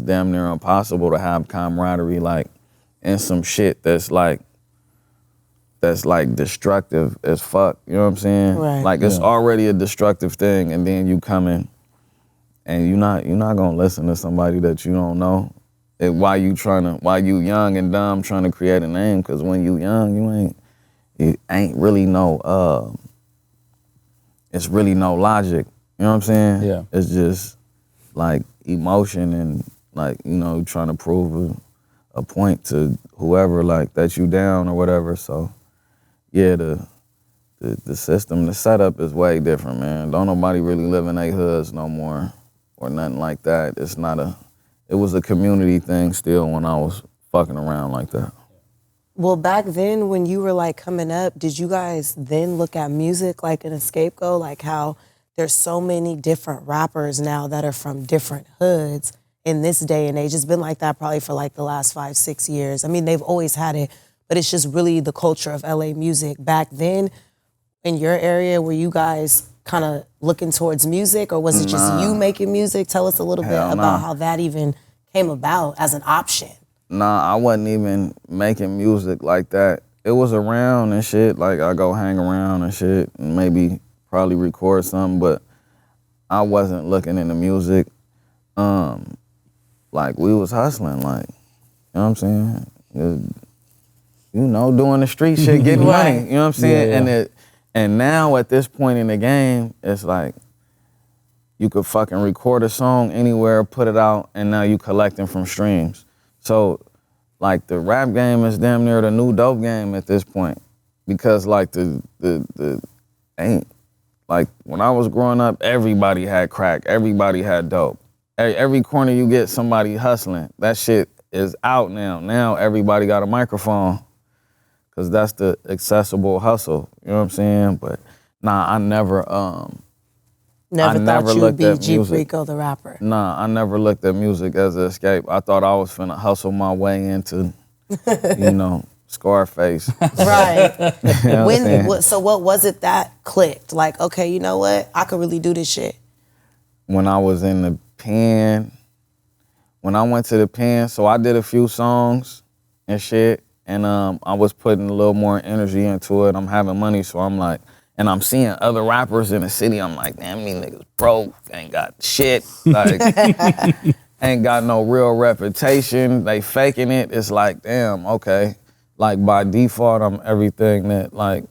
[SPEAKER 1] damn near impossible to have camaraderie like in some shit that's like destructive as fuck. You know what I'm saying?
[SPEAKER 2] Right.
[SPEAKER 1] Like it's already a destructive thing, and then you come in and you're not gonna listen to somebody that you don't know. Why you young and dumb trying to create a name? Because when you young, you ain't really it's really no logic. You know what I'm saying?
[SPEAKER 4] Yeah.
[SPEAKER 1] It's just like emotion and like, you know, trying to prove a point to whoever like that you down or whatever. So yeah, the system, the setup is way different, man. Don't nobody really live in their hoods no more or nothing like that. It was a community thing still when I was fucking around like that.
[SPEAKER 2] Well, back then when you were like coming up, did you guys then look at music like an scapegoat? Like how there's so many different rappers now that are from different hoods in this day and age. It's been like that probably for like the last 5-6 years. I mean, they've always had it, but it's just really the culture of LA music. Back then, in your area, were you guys kind of looking towards music, or was it just you making music? Tell us a little bit about how that even came about as an option.
[SPEAKER 1] Nah, I wasn't even making music like that. It was around and shit, like I go hang around and shit and maybe probably record something, but I wasn't looking into music. Like we was hustling, like, you know what I'm saying? You know, doing the street shit, getting money, you know what I'm saying?
[SPEAKER 4] Yeah.
[SPEAKER 1] And now at this point in the game, it's like you could fucking record a song anywhere, put it out, and now you collecting from streams. So like the rap game is damn near the new dope game at this point. Because like the ain't like when I was growing up, everybody had crack, everybody had dope. Every corner you get somebody hustling. That shit is out now. Now everybody got a microphone. Cause that's the accessible hustle, you know what I'm saying? But nah, I never
[SPEAKER 2] Never
[SPEAKER 1] looked
[SPEAKER 2] thought you'd
[SPEAKER 1] at
[SPEAKER 2] be G
[SPEAKER 1] music.
[SPEAKER 2] Perico the rapper.
[SPEAKER 1] Nah, I never looked at music as an escape. I thought I was finna hustle my way into, you know, Scarface.
[SPEAKER 2] Right.
[SPEAKER 1] You know what I'm saying?
[SPEAKER 2] So what was it that clicked? Like, okay, you know what? I could really do this shit.
[SPEAKER 1] When I was in the pen, when I went to the pen, so I did a few songs and shit, and I was putting a little more energy into it. I'm having money, so I'm like, and I'm seeing other rappers in the city. I'm like, damn, these niggas broke, ain't got shit, like, ain't got no real reputation. They faking it. It's like, damn, okay. Like by default, I'm everything that like,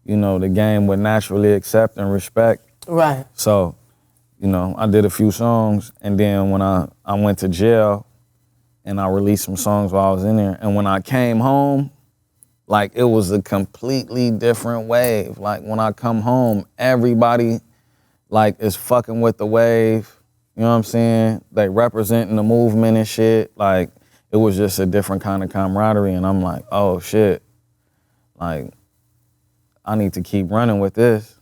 [SPEAKER 1] you know, the game would naturally accept and respect.
[SPEAKER 2] Right.
[SPEAKER 1] So, you know, I did a few songs, and then when I went to jail, and I released some songs while I was in there, and when I came home, like it was a completely different wave. Like when I come home, everybody like is fucking with the wave. You know what I'm saying? They representing the movement and shit. Like it was just a different kind of camaraderie, and I'm like, oh shit, like I need to keep running with this.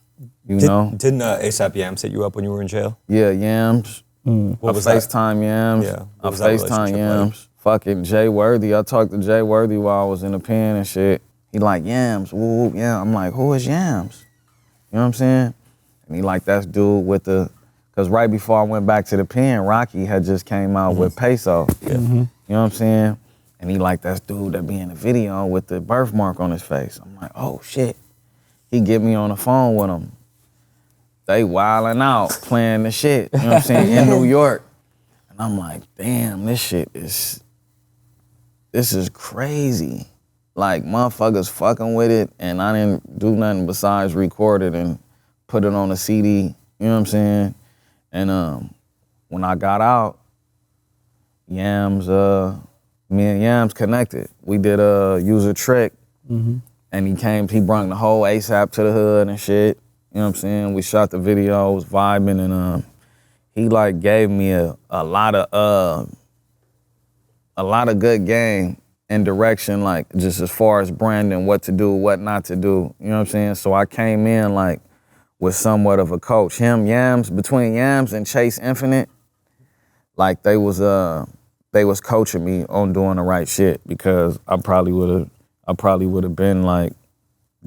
[SPEAKER 1] You know?
[SPEAKER 3] Didn't A AP Yams hit you up when you were in jail?
[SPEAKER 1] Yeah, Yams.
[SPEAKER 3] What
[SPEAKER 1] I
[SPEAKER 3] was that?
[SPEAKER 1] FaceTime Yams.
[SPEAKER 3] Yeah.
[SPEAKER 1] I
[SPEAKER 3] What was that
[SPEAKER 1] FaceTime
[SPEAKER 3] relationship
[SPEAKER 1] Yams.
[SPEAKER 3] like?
[SPEAKER 1] Fucking Jay Worthy. I talked to Jay Worthy while I was in the pen and shit. He like, Yams, woo, woo, yeah. I'm like, who is Yams? You know what I'm saying? And he like, that's dude with the, cause right before I went back to the pen, Rocky had just came out with Peso. Yeah. You know what I'm saying? And he like, that's dude that be in the video with the birthmark on his face. I'm like, oh shit. He get me on the phone with him. They wilding out, playing the shit, you know what I'm saying, in New York. And I'm like, damn, this is crazy. Like, motherfuckers fucking with it, and I didn't do nothing besides record it and put it on a CD, you know what I'm saying? And when I got out, Yams, me and Yams connected. We did Use a Trick And he brought the whole ASAP to the hood and shit. You know what I'm saying? We shot the videos, vibing, and he like gave me a lot of good game and direction, like just as far as branding, what to do, what not to do. You know what I'm saying? So I came in like with somewhat of a coach. Between Yams and Chase Infinite, like they was coaching me on doing the right shit, because I probably would have been like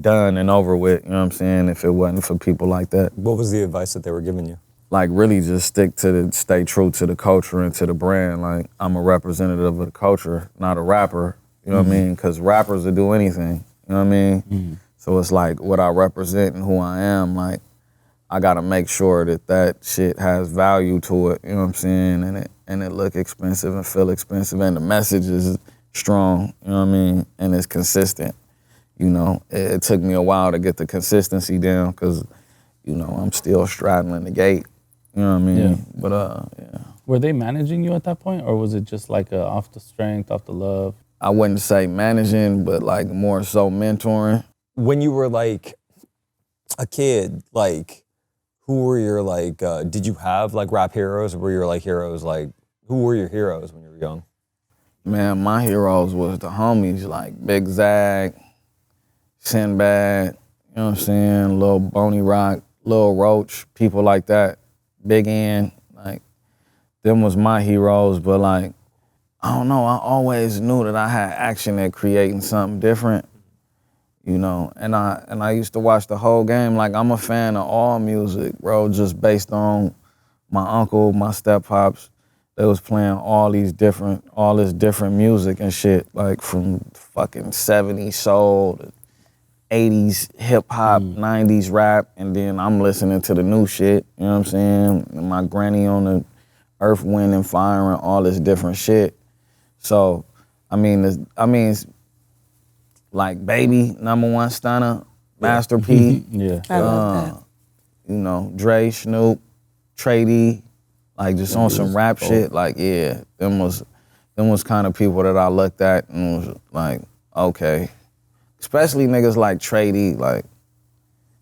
[SPEAKER 1] done and over with, you know what I'm saying, if it wasn't for people like that.
[SPEAKER 3] What was the advice that they were giving you?
[SPEAKER 1] Like really just stay true to the culture and to the brand. Like I'm a representative of the culture, not a rapper, you know what I mean? Because rappers will do anything, you know what I mean? So it's like what I represent and who I am, like I gotta make sure that shit has value to it, you know what I'm saying? And it look expensive and feel expensive, and the message is strong, you know what I mean? And it's consistent. You know, it took me a while to get the consistency down, because, you know, I'm still straddling the gate. You know what I mean?
[SPEAKER 4] Yeah.
[SPEAKER 1] But yeah.
[SPEAKER 4] Were they managing you at that point, or was it just like off the strength, off the love?
[SPEAKER 1] I wouldn't say managing, but like more so mentoring.
[SPEAKER 3] When you were like a kid, like who were your like, did you have like rap heroes, or were your like heroes like, who were your heroes when you were young?
[SPEAKER 1] Man, my heroes was the homies, like Big Zag, Sinbad, you know what I'm saying, Lil Boney Rock, Lil Roach, people like that, Big N, like, them was my heroes. But like, I don't know, I always knew that I had action at creating something different, you know, and I used to watch the whole game. Like, I'm a fan of all music, bro, just based on my uncle, my step-pops. They was playing all this different music and shit, like from fucking 70s soul to 80s hip-hop, 90s rap, and then I'm listening to the new shit, you know what I'm saying? And my granny on the Earth, Wind, and Fire and all this different shit. So, I mean, it's like Baby, #1 Stunner, Master P.
[SPEAKER 4] Yeah.
[SPEAKER 2] I love that.
[SPEAKER 1] You know, Dre, Snoop, Trey D, like just on some rap shit. Like, yeah, them was kind of people that I looked at and was like, okay. Especially niggas like Trey D, like,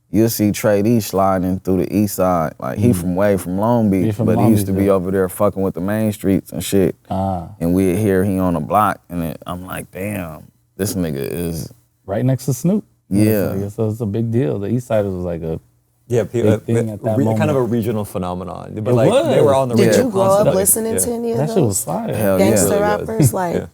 [SPEAKER 1] you'll see Trey D sliding through the east side. Like, he from Long Beach, but he used to be over there fucking with the main streets and shit. And we'd hear he on the block, and I'm like, damn, this nigga is...
[SPEAKER 4] Right next to Snoop.
[SPEAKER 1] Yeah.
[SPEAKER 4] So it's a big deal. The east side was like a
[SPEAKER 3] big thing at that moment. Kind of a regional phenomenon. But like, they were on the radio.
[SPEAKER 2] Did you grow up
[SPEAKER 3] constantly.
[SPEAKER 2] listening to any of
[SPEAKER 4] that
[SPEAKER 2] those?
[SPEAKER 4] shit was fire.
[SPEAKER 1] Hell
[SPEAKER 2] Gangster
[SPEAKER 1] yeah.
[SPEAKER 2] rappers like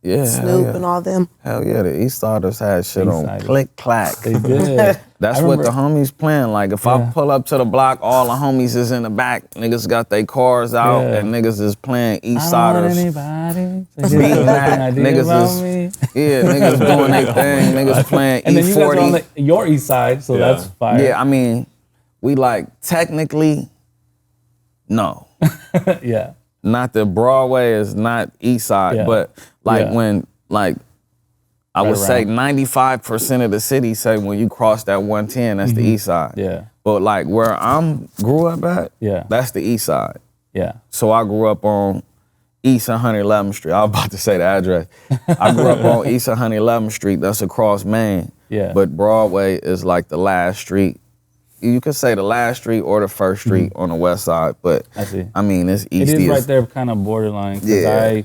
[SPEAKER 1] Yeah,
[SPEAKER 2] Snoop and all them?
[SPEAKER 1] Hell yeah, the East Siders had shit on
[SPEAKER 4] Eastsiders.
[SPEAKER 1] click clack.
[SPEAKER 4] They did.
[SPEAKER 1] That's
[SPEAKER 4] I
[SPEAKER 1] what
[SPEAKER 4] remember-
[SPEAKER 1] the homies playing. Like, if I pull up to the block, all the homies is in the back. Niggas got their cars out,
[SPEAKER 4] Yeah.
[SPEAKER 1] and niggas is playing East
[SPEAKER 4] I don't want
[SPEAKER 1] Siders.
[SPEAKER 4] anybody to
[SPEAKER 1] Beating
[SPEAKER 4] hear
[SPEAKER 1] that.
[SPEAKER 4] anything
[SPEAKER 1] Niggas
[SPEAKER 4] about
[SPEAKER 1] is-
[SPEAKER 4] me.
[SPEAKER 1] Yeah, niggas doing their thing. Niggas playing
[SPEAKER 4] And then you guys are on
[SPEAKER 1] E40.
[SPEAKER 4] your east side, so
[SPEAKER 3] Yeah.
[SPEAKER 4] that's fire.
[SPEAKER 1] Yeah, I mean, we like, technically, no.
[SPEAKER 4] Yeah.
[SPEAKER 1] Not that Broadway is not East Side,
[SPEAKER 4] Yeah.
[SPEAKER 1] but like
[SPEAKER 4] Yeah.
[SPEAKER 1] when, like, I
[SPEAKER 4] Right
[SPEAKER 1] would say
[SPEAKER 4] around.
[SPEAKER 1] 95% of the city say when you cross that 110, that's the East Side.
[SPEAKER 4] Yeah.
[SPEAKER 1] But like where grew up at,
[SPEAKER 4] Yeah.
[SPEAKER 1] that's the East Side.
[SPEAKER 4] Yeah.
[SPEAKER 1] So I grew up on East 111th Street. I was about to say the address. I grew up on East 111th Street. That's across Main.
[SPEAKER 4] Yeah.
[SPEAKER 1] But Broadway is like the last street. You could say the last street or the first street on the west side. But
[SPEAKER 4] I see.
[SPEAKER 1] I mean, it's
[SPEAKER 4] It
[SPEAKER 1] East.
[SPEAKER 4] is right there, kind of borderline. 'Cause
[SPEAKER 1] Yeah.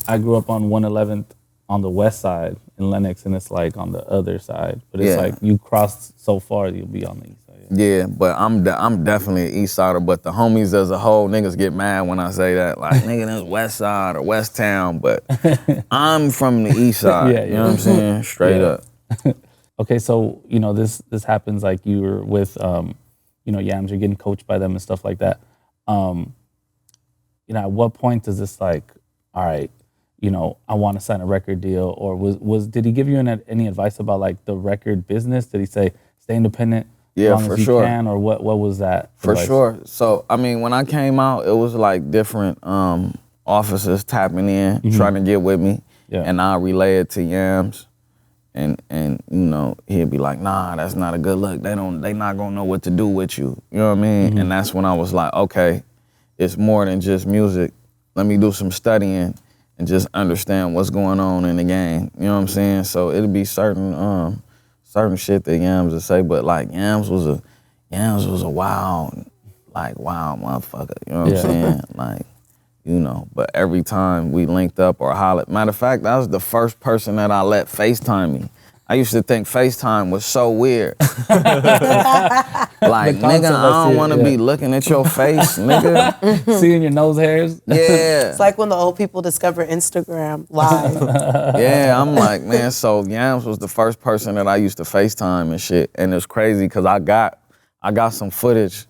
[SPEAKER 4] I grew up on 111th on the west side in Lenox, and it's like on the other side. But it's
[SPEAKER 1] Yeah.
[SPEAKER 4] like you cross so far, you'll be on the east side. Yeah.
[SPEAKER 1] Yeah, but I'm definitely an East Sider. But the homies as a whole, niggas get mad when I say that. Like, nigga, that's West Side or West Town. But I'm from the East Side.
[SPEAKER 4] Yeah,
[SPEAKER 1] You know what I'm saying? Straight
[SPEAKER 4] Yeah.
[SPEAKER 1] up.
[SPEAKER 4] Okay, so this happens like you were with Yams, you're getting coached by them and stuff like that. At what point does this like, all right, I want to sign a record deal, or did he give you any advice about like the record business? Did he say stay independent
[SPEAKER 1] Yeah,
[SPEAKER 4] as long
[SPEAKER 1] for
[SPEAKER 4] as you
[SPEAKER 1] sure.
[SPEAKER 4] can, or what was that?
[SPEAKER 1] For
[SPEAKER 4] advice?
[SPEAKER 1] sure. So, I mean, when I came out, it was like different officers tapping in, trying to get with me.
[SPEAKER 4] Yeah.
[SPEAKER 1] And I relay it to Yams. And he'd be like, nah, that's not a good look. They not gonna know what to do with you. You know what I mean? And that's when I was like, okay, it's more than just music. Let me do some studying and just understand what's going on in the game. You know what I'm saying? So it'll be certain shit that Yams would say, but like Yams was a wild motherfucker. You know what I'm saying? Like, you know, but every time we linked up or hollered, matter of fact, that was the first person that I let FaceTime me. I used to think FaceTime was so weird. Like, nigga, I don't want to be looking at your face, nigga.
[SPEAKER 4] Seeing your nose hairs.
[SPEAKER 1] Yeah.
[SPEAKER 2] It's like when the old people discover Instagram live.
[SPEAKER 1] Yeah, I'm like, man, so Yams was the first person that I used to FaceTime and shit. And it's crazy because I got some footage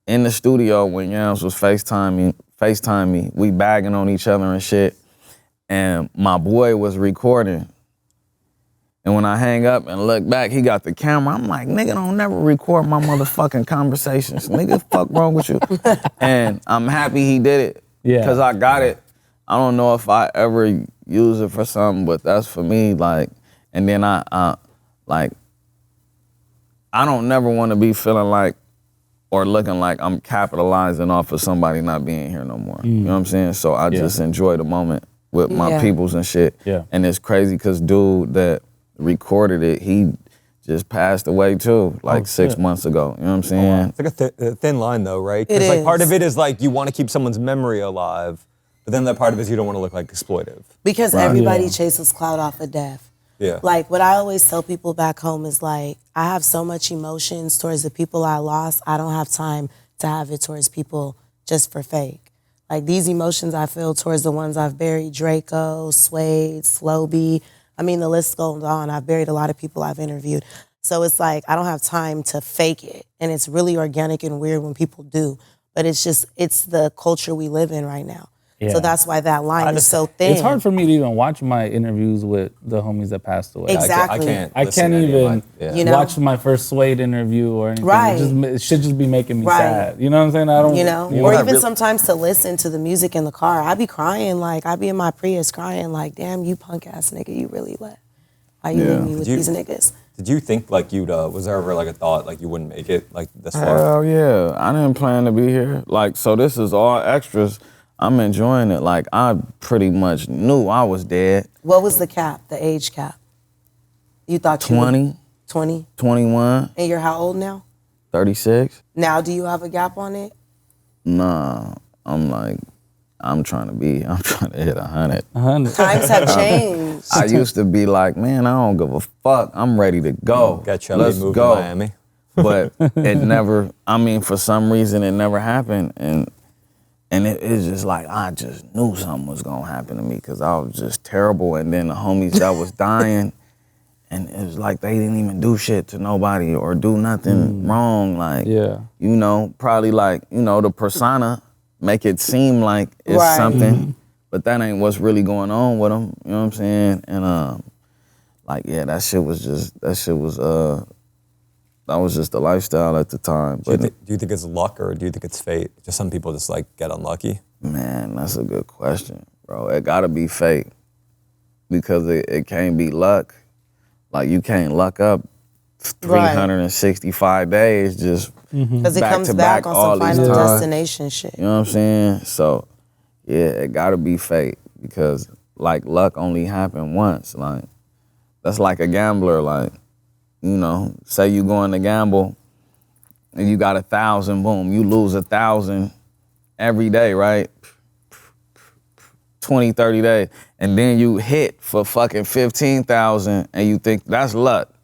[SPEAKER 1] in the studio when Yams was FaceTime me. We bagging on each other and shit. And my boy was recording. And when I hang up and look back, he got the camera. I'm like, nigga, don't never record my motherfucking conversations. Nigga, fuck wrong with you? And I'm happy he did it. Yeah. Because I got it. I don't know if I ever use it for something, but that's for me, like, and then I don't never want to be feeling like or looking like I'm capitalizing off of somebody not being here no more. You know what I'm saying? So I just enjoy the moment with my peoples and shit. Yeah. And it's crazy because dude that recorded it, he just passed away too, like 6 months ago. You know what I'm saying?
[SPEAKER 3] Oh, wow. It's like a thin line though, right? Because like part of it is like you want to keep someone's memory alive, but then that part of it is you don't want to look like exploitive.
[SPEAKER 2] Because everybody chases clout off of death.
[SPEAKER 3] Yeah.
[SPEAKER 2] Like what I always tell people back home is like, I have so much emotions towards the people I lost, I don't have time to have it towards people just for fake. Like these emotions I feel towards the ones I've buried, Draco, Suede, Slow B. I mean, the list goes on. I've buried a lot of people I've interviewed. So it's like, I don't have time to fake it. And it's really organic and weird when people do. But it's the culture we live in right now. Yeah. So that's why that line is so thin.
[SPEAKER 4] It's hard for me to even watch my interviews with the homies that passed away.
[SPEAKER 2] Exactly.
[SPEAKER 4] I can't even watch my first Suede interview or anything.
[SPEAKER 2] Right.
[SPEAKER 4] It should just be making me sad. You know what I'm saying? I don't.
[SPEAKER 2] You know, or even sometimes to listen to the music in the car, I be crying. Like I be in my Prius crying. Like, damn, you punk ass nigga, you really let. Why you leave me with these niggas?
[SPEAKER 3] Did you think like you'd? Was there ever like a thought like you wouldn't make it like this far?
[SPEAKER 1] Hell yeah, I didn't plan to be here. Like, so this is all extras. I'm enjoying it. Like, I pretty much knew I was dead.
[SPEAKER 2] What was the cap, the age cap? You thought
[SPEAKER 1] 20.
[SPEAKER 2] 20?
[SPEAKER 1] 21.
[SPEAKER 2] And you're how old now?
[SPEAKER 1] 36.
[SPEAKER 2] Now, do you have a gap on it?
[SPEAKER 1] Nah, I'm trying to hit 100.
[SPEAKER 4] 100.
[SPEAKER 2] Times have changed.
[SPEAKER 1] I used to be like, man, I don't give a fuck. I'm ready to go.
[SPEAKER 3] Got you.
[SPEAKER 1] Let's
[SPEAKER 3] move
[SPEAKER 1] go.
[SPEAKER 3] to Miami.
[SPEAKER 1] But it never, for some reason, it never happened. And it's just like, I just knew something was gonna happen to me because I was just terrible. And then the homies that was dying, and it was like they didn't even do shit to nobody or do nothing wrong. Like, you know, probably like, you know, the persona make it seem like it's something, but that ain't what's really going on with them. You know what I'm saying? And like, yeah, that was just the lifestyle at the time.
[SPEAKER 3] Do you think it's luck or do you think it's fate? Just some people just like get unlucky?
[SPEAKER 1] Man, that's a good question, bro. It gotta be fate because it can't be luck. Like you can't luck up 365 days just
[SPEAKER 2] because it
[SPEAKER 1] back
[SPEAKER 2] comes
[SPEAKER 1] to
[SPEAKER 2] back
[SPEAKER 1] back
[SPEAKER 2] on some
[SPEAKER 1] all
[SPEAKER 2] Final
[SPEAKER 1] these times.
[SPEAKER 2] Destination shit.
[SPEAKER 1] You know what I'm saying? So yeah, it gotta be fate because like luck only happened once. Like that's like a gambler. Like, you know, say you going to gamble and you got 1,000, boom, you lose 1,000 every day, right? 20, 30 days. And then you hit for fucking 15,000 and you think that's luck.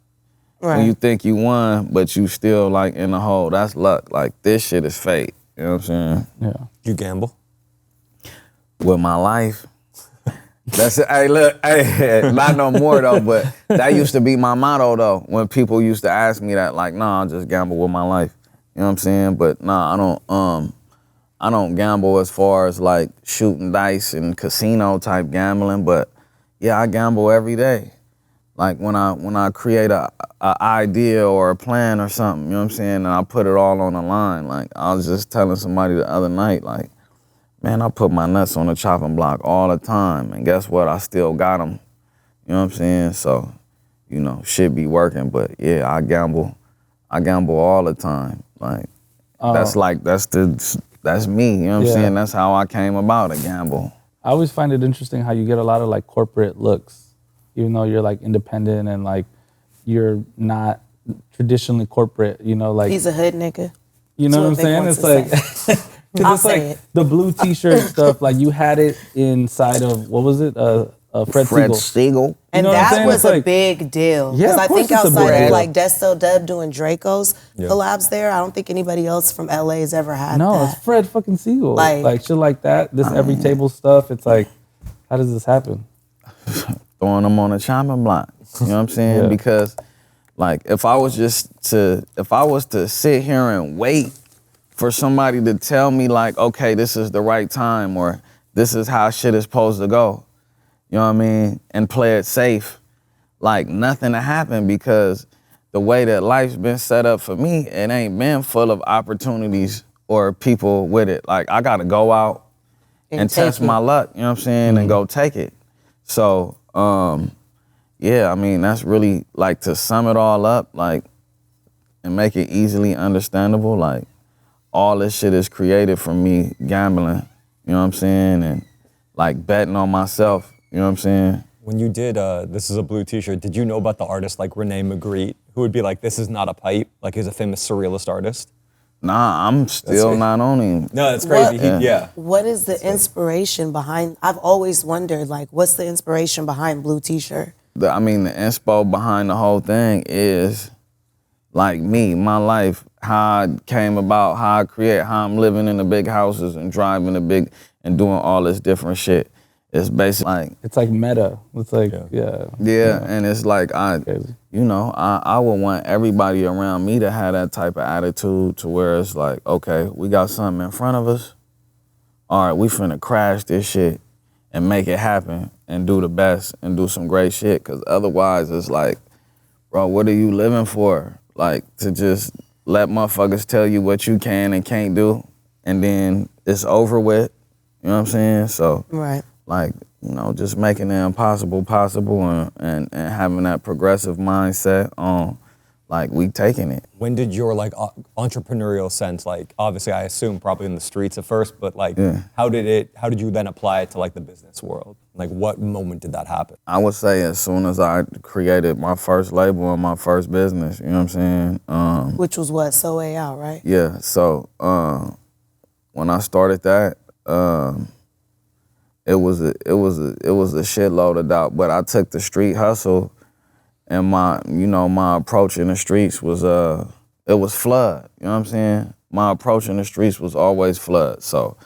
[SPEAKER 1] Right. When you think you won, but you still like in the hole, that's luck. Like this shit is fate. You know what I'm saying?
[SPEAKER 4] Yeah.
[SPEAKER 3] You gamble?
[SPEAKER 1] With my life. That's it. Hey, look, hey, not no more though, but that used to be my motto though. When people used to ask me that, like, nah, I just gamble with my life. You know what I'm saying? But nah, I don't gamble as far as like shooting dice and casino type gambling, but yeah, I gamble every day. Like when I create a idea or a plan or something, you know what I'm saying, and I put it all on the line. Like I was just telling somebody the other night, like, man, I put my nuts on the chopping block all the time, and guess what? I still got them. You know what I'm saying? So, you know, shit be working, but yeah, I gamble all the time. Like, that's me. You know what I'm saying? That's how I came about a gamble.
[SPEAKER 4] I always find it interesting how you get a lot of like corporate looks, even though you're like independent and like you're not traditionally corporate, you know, like
[SPEAKER 2] He's a hood nigga.
[SPEAKER 4] you know what I'm
[SPEAKER 2] That's
[SPEAKER 4] saying?
[SPEAKER 2] Vic
[SPEAKER 4] It's
[SPEAKER 2] wants
[SPEAKER 4] like
[SPEAKER 2] to
[SPEAKER 4] because
[SPEAKER 2] I'll
[SPEAKER 4] it's
[SPEAKER 2] say
[SPEAKER 4] like
[SPEAKER 2] it.
[SPEAKER 4] the blue T-shirt stuff. Like you had it inside of what was it? Fred
[SPEAKER 1] Fred
[SPEAKER 4] Siegel.
[SPEAKER 1] Siegel.
[SPEAKER 2] And
[SPEAKER 4] know what I'm
[SPEAKER 2] that
[SPEAKER 4] saying?
[SPEAKER 2] was
[SPEAKER 4] It's
[SPEAKER 2] a
[SPEAKER 4] like-
[SPEAKER 2] big deal.
[SPEAKER 4] Yeah,
[SPEAKER 2] Because
[SPEAKER 4] of
[SPEAKER 2] I
[SPEAKER 4] course
[SPEAKER 2] think
[SPEAKER 4] it's a big
[SPEAKER 2] outside of
[SPEAKER 4] deal.
[SPEAKER 2] like Desto Dub doing Draco's collabs there, I don't think anybody else from LA has ever had
[SPEAKER 4] No,
[SPEAKER 2] that.
[SPEAKER 4] it's Fred fucking Siegel.
[SPEAKER 2] Like-
[SPEAKER 4] Shit like that. This every table stuff. It's like, how does this happen?
[SPEAKER 1] Throwing them on a chopping block. You know what I'm saying?
[SPEAKER 4] Yeah.
[SPEAKER 1] Because like if I was to sit here and wait for somebody to tell me like, okay, this is the right time or this is how shit is supposed to go, you know what I mean? And play it safe, like nothing to happen because the way that life's been set up for me, it ain't been full of opportunities or people with it. Like I gotta go out and
[SPEAKER 2] take
[SPEAKER 1] test
[SPEAKER 2] it.
[SPEAKER 1] my luck, you know what I'm saying, and go take it. So, yeah, I mean, that's really, like, to sum it all up, like, and make it easily understandable, like, all this shit is created from me gambling, you know what I'm saying, and, like, betting on myself, you know what I'm saying?
[SPEAKER 3] When you did This Is a Blue T-shirt, did you know about the artist like Rene Magritte, who would be like, this is not a pipe, like he's a famous surrealist artist?
[SPEAKER 1] Nah, I'm still not on him.
[SPEAKER 3] No, that's crazy.
[SPEAKER 2] What-
[SPEAKER 3] Yeah.
[SPEAKER 2] What is the inspiration behind, I've always wondered, like, what's the inspiration behind Blue T-shirt?
[SPEAKER 1] The inspo behind the whole thing is like me, my life, how I came about, how I create, how I'm living in the big houses and driving the big and doing all this different shit. It's basically like,
[SPEAKER 4] It's like meta. It's like, yeah.
[SPEAKER 1] and it's like
[SPEAKER 4] Crazy.
[SPEAKER 1] I would want everybody around me to have that type of attitude to where it's like, okay, we got something in front of us. All right, we finna crash this shit and make it happen and do the best and do some great shit. Cause otherwise it's like, bro, what are you living for? Like to just let motherfuckers tell you what you can and can't do and then it's over with. You know what I'm saying? So
[SPEAKER 2] Right.
[SPEAKER 1] like, you know, just making the impossible possible and having that progressive mindset on like we taking it.
[SPEAKER 3] When did your like entrepreneurial sense, like obviously I assume probably in the streets at first, but like how did you then apply it to like the business world? Like what moment did that happen?
[SPEAKER 1] I would say as soon as I created my first label and my first business, you know what I'm saying?
[SPEAKER 2] Which was what, So Way Out, right?
[SPEAKER 1] Yeah, so when I started that, it was a shitload of doubt, but I took the street hustle and my approach in the streets was it was flood, you know what I'm saying? My approach in the streets was always flood. So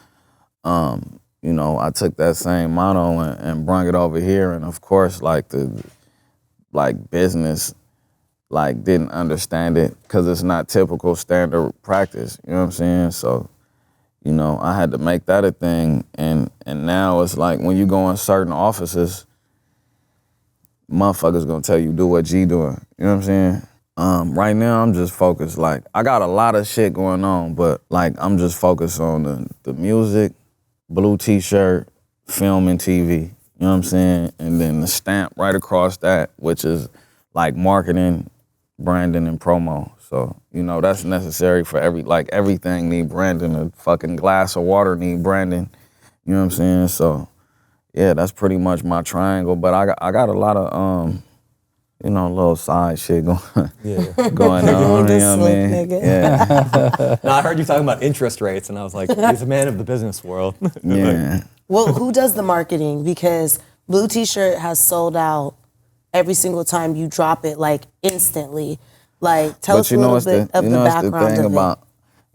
[SPEAKER 1] I took that same motto and brought it over here, and of course like the business didn't understand it because it's not typical standard practice, you know what I'm saying? So I had to make that a thing, and now it's like when you go in certain offices, motherfuckers gonna tell you do what G doing, you know what I'm saying? Right now I'm just focused, like I got a lot of shit going on, but like I'm just focused on the music, Blue T-shirt, film and TV, you know what I'm saying? And then the stamp right across that, which is like marketing, branding, and promo. So, that's necessary for everything need branding. A fucking glass of water need branding. You know what I'm saying? So, yeah, that's pretty much my triangle. But I got a lot of, little side shit going on. You know what I mean? Yeah.
[SPEAKER 3] No, I heard you talking about interest rates, and I was like, he's a man of the business world.
[SPEAKER 1] Yeah.
[SPEAKER 2] Well, who does the marketing? Because Blue T-shirt has sold out every single time you drop it, like instantly. Like, tell us a little bit of the background of it.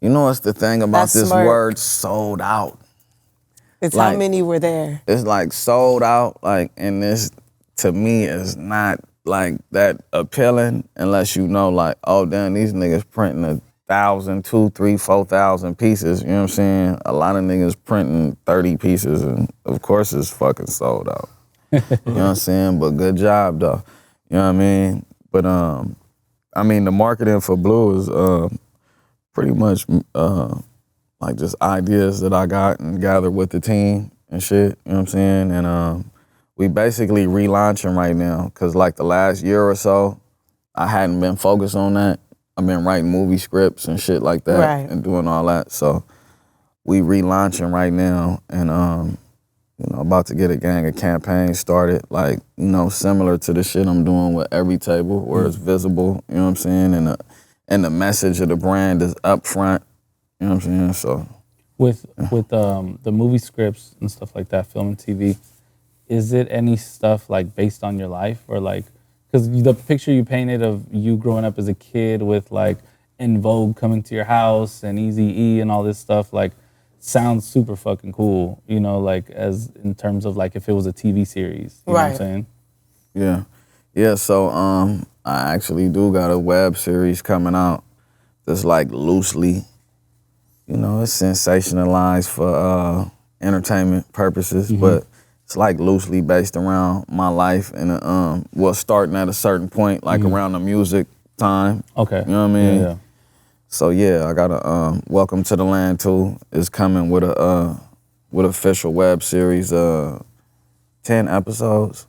[SPEAKER 1] You know what's the thing about
[SPEAKER 2] That's
[SPEAKER 1] this
[SPEAKER 2] smart.
[SPEAKER 1] word sold out?
[SPEAKER 2] It's
[SPEAKER 1] like-
[SPEAKER 2] how many were there.
[SPEAKER 1] It's like sold out, like, and this to me is not like that appealing unless you know, like, oh damn, these niggas printing 1,000, 2,000, 3,000, 4,000 pieces. You know what I'm saying? A lot of niggas printing 30 pieces, and of course it's fucking sold out. You know what I'm saying? But good job though. You know what I mean? But the marketing for Blue is pretty much like just ideas that I got and gathered with the team and shit, you know what I'm saying? And we basically relaunching right now because like the last year or so, I hadn't been focused on that. I've been writing movie scripts and shit like that
[SPEAKER 2] Right.
[SPEAKER 1] and doing all that. So we relaunching right now, and about to get a gang of campaigns started, like, similar to the shit I'm doing with Every Table, where it's visible, you know what I'm saying? And the message of the brand is up front, you know what I'm saying? So
[SPEAKER 4] with the movie scripts and stuff like that, film and TV, is it any stuff like based on your life, or like, because the picture you painted of you growing up as a kid with like In Vogue coming to your house and Eazy-E and all this stuff, like, sounds super fucking cool, like as in terms of like if it was a TV series, you know what I'm saying?
[SPEAKER 1] Yeah. Yeah, so I actually do got a web series coming out that's like loosely, it's sensationalized for entertainment purposes, but it's like loosely based around my life and starting at a certain point, like around the music time.
[SPEAKER 4] Okay.
[SPEAKER 1] You know what I mean?
[SPEAKER 4] Yeah.
[SPEAKER 1] So yeah, I got a Welcome to the Land too is coming with a official web series, 10 episodes.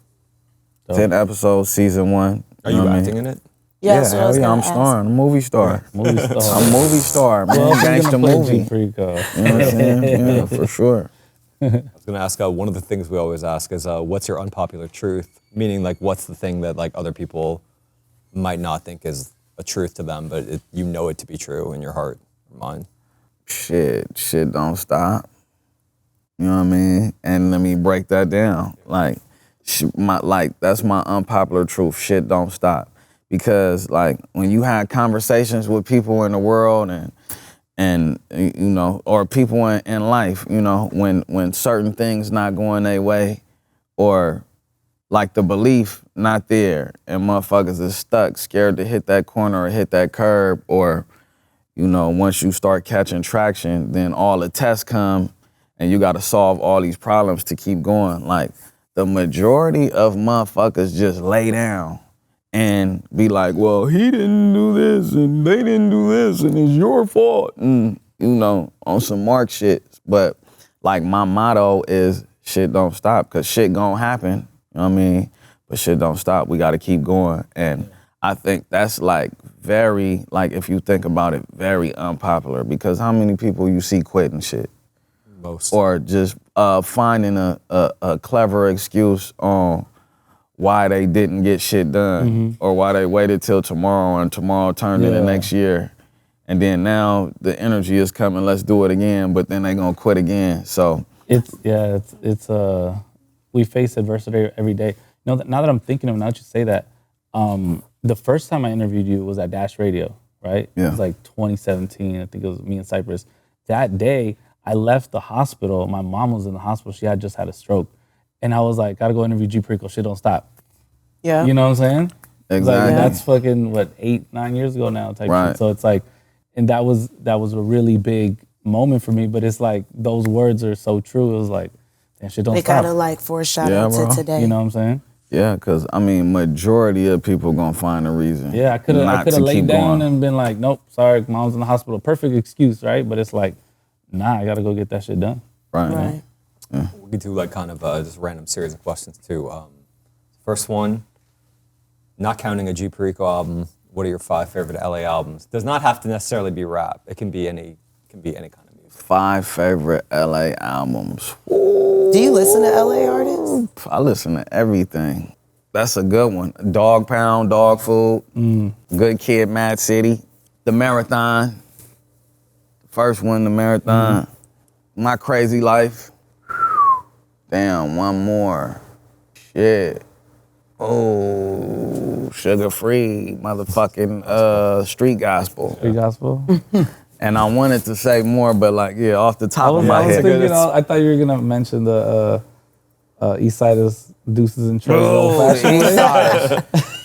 [SPEAKER 4] Dope.
[SPEAKER 1] 10 episodes, season 1.
[SPEAKER 3] Are you acting in it?
[SPEAKER 2] Yeah, so
[SPEAKER 1] hell yeah, I'm starring. I'm a movie star.
[SPEAKER 4] Movie star.
[SPEAKER 1] I'm a movie star, man.
[SPEAKER 4] Well,
[SPEAKER 1] Gangsta movie.
[SPEAKER 4] G Perico.
[SPEAKER 1] You know what I'm saying? Yeah, for sure.
[SPEAKER 3] I was gonna ask, one of the things we always ask is, what's your unpopular truth? Meaning, like, what's the thing that like other people might not think is a truth to them, but you know it to be true in your heart or mind?
[SPEAKER 1] Shit don't stop. You know what I mean? And let me break that down. Like, that's my unpopular truth. Shit don't stop. Because like when you had conversations with people in the world and or people in life, when certain things not going their way, or like the belief not there, and motherfuckers is stuck, scared to hit that corner or hit that curb, or, once you start catching traction, then all the tests come and you gotta solve all these problems to keep going. Like, the majority of motherfuckers just lay down and be like, well, he didn't do this and they didn't do this and it's your fault, and, on some Mark shit. But like, my motto is shit don't stop, because shit gonna happen. You know what I mean? But shit don't stop. We got to keep going. And I think that's like very, like, if you think about it, very unpopular, because how many people you see quitting shit?
[SPEAKER 3] Most.
[SPEAKER 1] Or just finding a clever excuse on why they didn't get shit done, or why they waited till tomorrow and tomorrow turned into next year. And then now the energy is coming, let's do it again, but then they gonna quit again. So
[SPEAKER 4] it's we face adversity every day. Now that I'm thinking of it, now that you say that, the first time I interviewed you was at Dash Radio, right?
[SPEAKER 1] Yeah.
[SPEAKER 4] It was like 2017, I think it was me and Cypress. That day, I left the hospital. My mom was in the hospital. She had just had a stroke. And I was like, gotta go interview G Perico. Shit don't stop.
[SPEAKER 2] Yeah.
[SPEAKER 4] You know what I'm saying?
[SPEAKER 1] exactly.
[SPEAKER 4] Like, that's fucking, 8-9 years ago now type
[SPEAKER 1] Right.
[SPEAKER 4] shit. So it's like, and that was a really big moment for me, but it's like, those words are so true. It was like, damn, shit don't
[SPEAKER 2] They
[SPEAKER 4] stop.
[SPEAKER 2] kind of like foreshadow
[SPEAKER 1] Yeah,
[SPEAKER 2] to
[SPEAKER 1] bro.
[SPEAKER 2] today.
[SPEAKER 4] You know what I'm saying?
[SPEAKER 1] Yeah, because majority of people gonna find a reason.
[SPEAKER 4] Yeah, I could
[SPEAKER 1] not
[SPEAKER 4] have
[SPEAKER 1] to
[SPEAKER 4] laid
[SPEAKER 1] keep
[SPEAKER 4] down
[SPEAKER 1] going.
[SPEAKER 4] and been like, nope, sorry, mom's in the hospital. Perfect excuse, right? But it's like, nah, I gotta go get that shit done.
[SPEAKER 1] Right.
[SPEAKER 2] Right.
[SPEAKER 3] We could do like kind of just random series of questions too. First one, not counting a G Perico album, what are your 5 favorite LA albums? Does not have to necessarily be rap. It can be any kind of music.
[SPEAKER 1] 5 favorite LA albums.
[SPEAKER 2] Do you listen to LA artists?
[SPEAKER 1] I listen to everything. That's a good one. Dog Pound, Dog Food, Good Kid, Mad City, The Marathon. First one, The Marathon. My Crazy Life. Damn, one more. Shit. Oh, Sugar Free, motherfucking Street Gospel.
[SPEAKER 4] Free gospel.
[SPEAKER 1] And I wanted to say more, but off the top of my head.
[SPEAKER 4] I thought you were gonna mention the East Siders, Deuces and Trays,
[SPEAKER 1] Oh,
[SPEAKER 4] old fashioned way.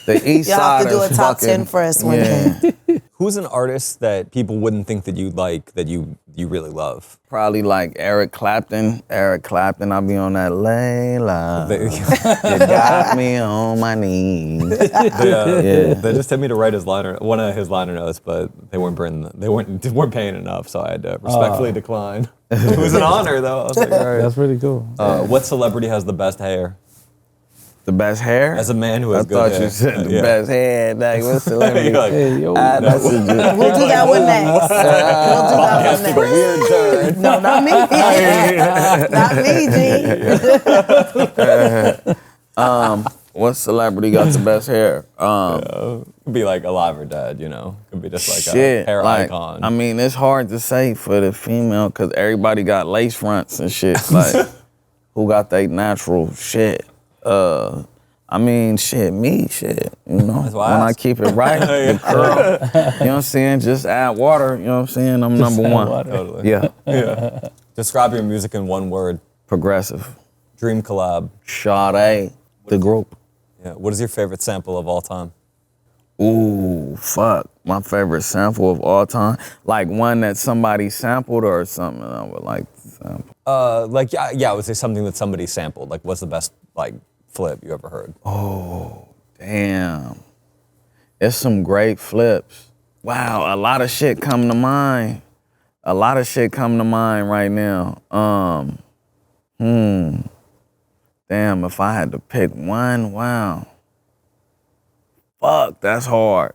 [SPEAKER 1] The East
[SPEAKER 2] Y'all have to do a
[SPEAKER 1] Siders
[SPEAKER 2] top
[SPEAKER 1] fucking-
[SPEAKER 2] 10 for us one day.
[SPEAKER 3] Who's an artist that people wouldn't think that you like that you really love?
[SPEAKER 1] Probably like Eric Clapton. I'll be on that Layla. You got me on my knees.
[SPEAKER 3] They just sent me to write one of his liner notes, but they weren't paying enough, so I had to respectfully decline. It was an honor though. I was like, all right.
[SPEAKER 4] That's pretty cool.
[SPEAKER 3] What celebrity has the best hair?
[SPEAKER 1] The best hair?
[SPEAKER 3] As a man who has
[SPEAKER 1] I
[SPEAKER 3] good
[SPEAKER 1] thought
[SPEAKER 3] hair.
[SPEAKER 1] you said the
[SPEAKER 3] Yeah.
[SPEAKER 1] best hair. Like, what celebrity?
[SPEAKER 3] You're like,
[SPEAKER 4] Hey, yo.
[SPEAKER 1] That's a
[SPEAKER 2] We'll do that one next. We'll do that one next.
[SPEAKER 1] weird turn.
[SPEAKER 2] No, not me. Not me, G.
[SPEAKER 1] What celebrity got the best hair?
[SPEAKER 3] Could be like alive or dead, you know? Could be just like
[SPEAKER 1] Shit,
[SPEAKER 3] a hair
[SPEAKER 1] like,
[SPEAKER 3] icon.
[SPEAKER 1] I mean, it's hard to say for the female because everybody got lace fronts and shit. Like, who got they natural shit? I mean, shit, me, shit. You know,
[SPEAKER 3] That's
[SPEAKER 1] when
[SPEAKER 3] why I
[SPEAKER 1] I
[SPEAKER 3] asked.
[SPEAKER 1] keep it right, the curl. You know what I'm saying? Just add water. You know what I'm saying? I'm
[SPEAKER 4] Just
[SPEAKER 1] number
[SPEAKER 4] add
[SPEAKER 1] one.
[SPEAKER 4] water.
[SPEAKER 3] Totally.
[SPEAKER 1] Yeah,
[SPEAKER 3] Describe your music in one word.
[SPEAKER 1] progressive.
[SPEAKER 3] Dream collab.
[SPEAKER 1] Sade, the group.
[SPEAKER 3] Yeah. What is your favorite sample of all time?
[SPEAKER 1] Ooh, fuck. My favorite sample of all time. Like one that somebody sampled or something I would like to sample.
[SPEAKER 3] Like, yeah, I would say something that somebody sampled. Like, what's the best, like, flip you ever heard?
[SPEAKER 1] Oh, damn. It's some great flips. Wow, a lot of shit come to mind. A lot of shit come to mind right now. Damn, if I had to pick one, wow. Fuck, that's hard.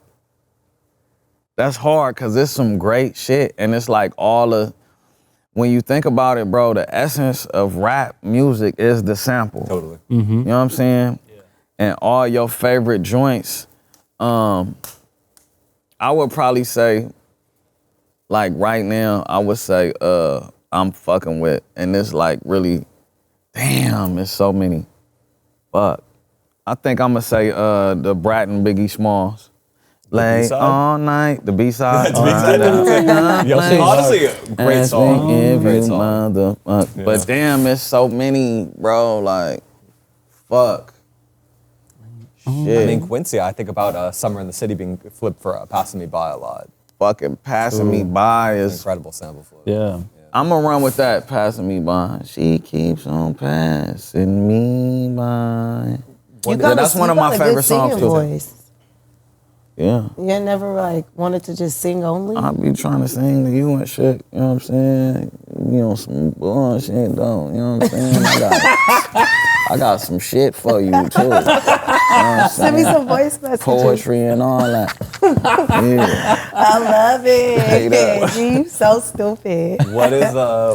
[SPEAKER 1] That's hard because it's some great shit. And it's like when you think about it, bro, the essence of rap music is the sample.
[SPEAKER 3] Totally.
[SPEAKER 1] You know what I'm saying? Yeah. And all your favorite joints, I would probably say, like right now, I would say I'm fucking with, and it's like really, damn, it's so many. Fuck. I think I'm gonna say the Bratton Biggie Smalls. Lay
[SPEAKER 3] B-side?
[SPEAKER 1] all night, the B-side.
[SPEAKER 3] Honestly, a great song. Great song.
[SPEAKER 1] But damn, it's so many, bro. Like, fuck. Shit.
[SPEAKER 3] I mean, Quincy, I think about Summer in the City being flipped for Passing Me By a lot.
[SPEAKER 1] Fucking passing me by is.
[SPEAKER 3] Incredible sample flip.
[SPEAKER 4] Yeah.
[SPEAKER 1] I'm gonna run with that. Passing me by. She keeps on passing me by. That's one of my favorite songs too.
[SPEAKER 2] Voice.
[SPEAKER 1] Yeah.
[SPEAKER 2] You never like wanted to just sing only?
[SPEAKER 1] I be trying to sing to you and shit, you know what I'm saying? You know, some bullshit though, you know what I'm saying? I got some shit for you too. You know what
[SPEAKER 2] Send me some voice messages.
[SPEAKER 1] Poetry and all that. Yeah.
[SPEAKER 2] I love
[SPEAKER 1] Straight
[SPEAKER 2] it.
[SPEAKER 1] up.
[SPEAKER 2] You so stupid.
[SPEAKER 3] What is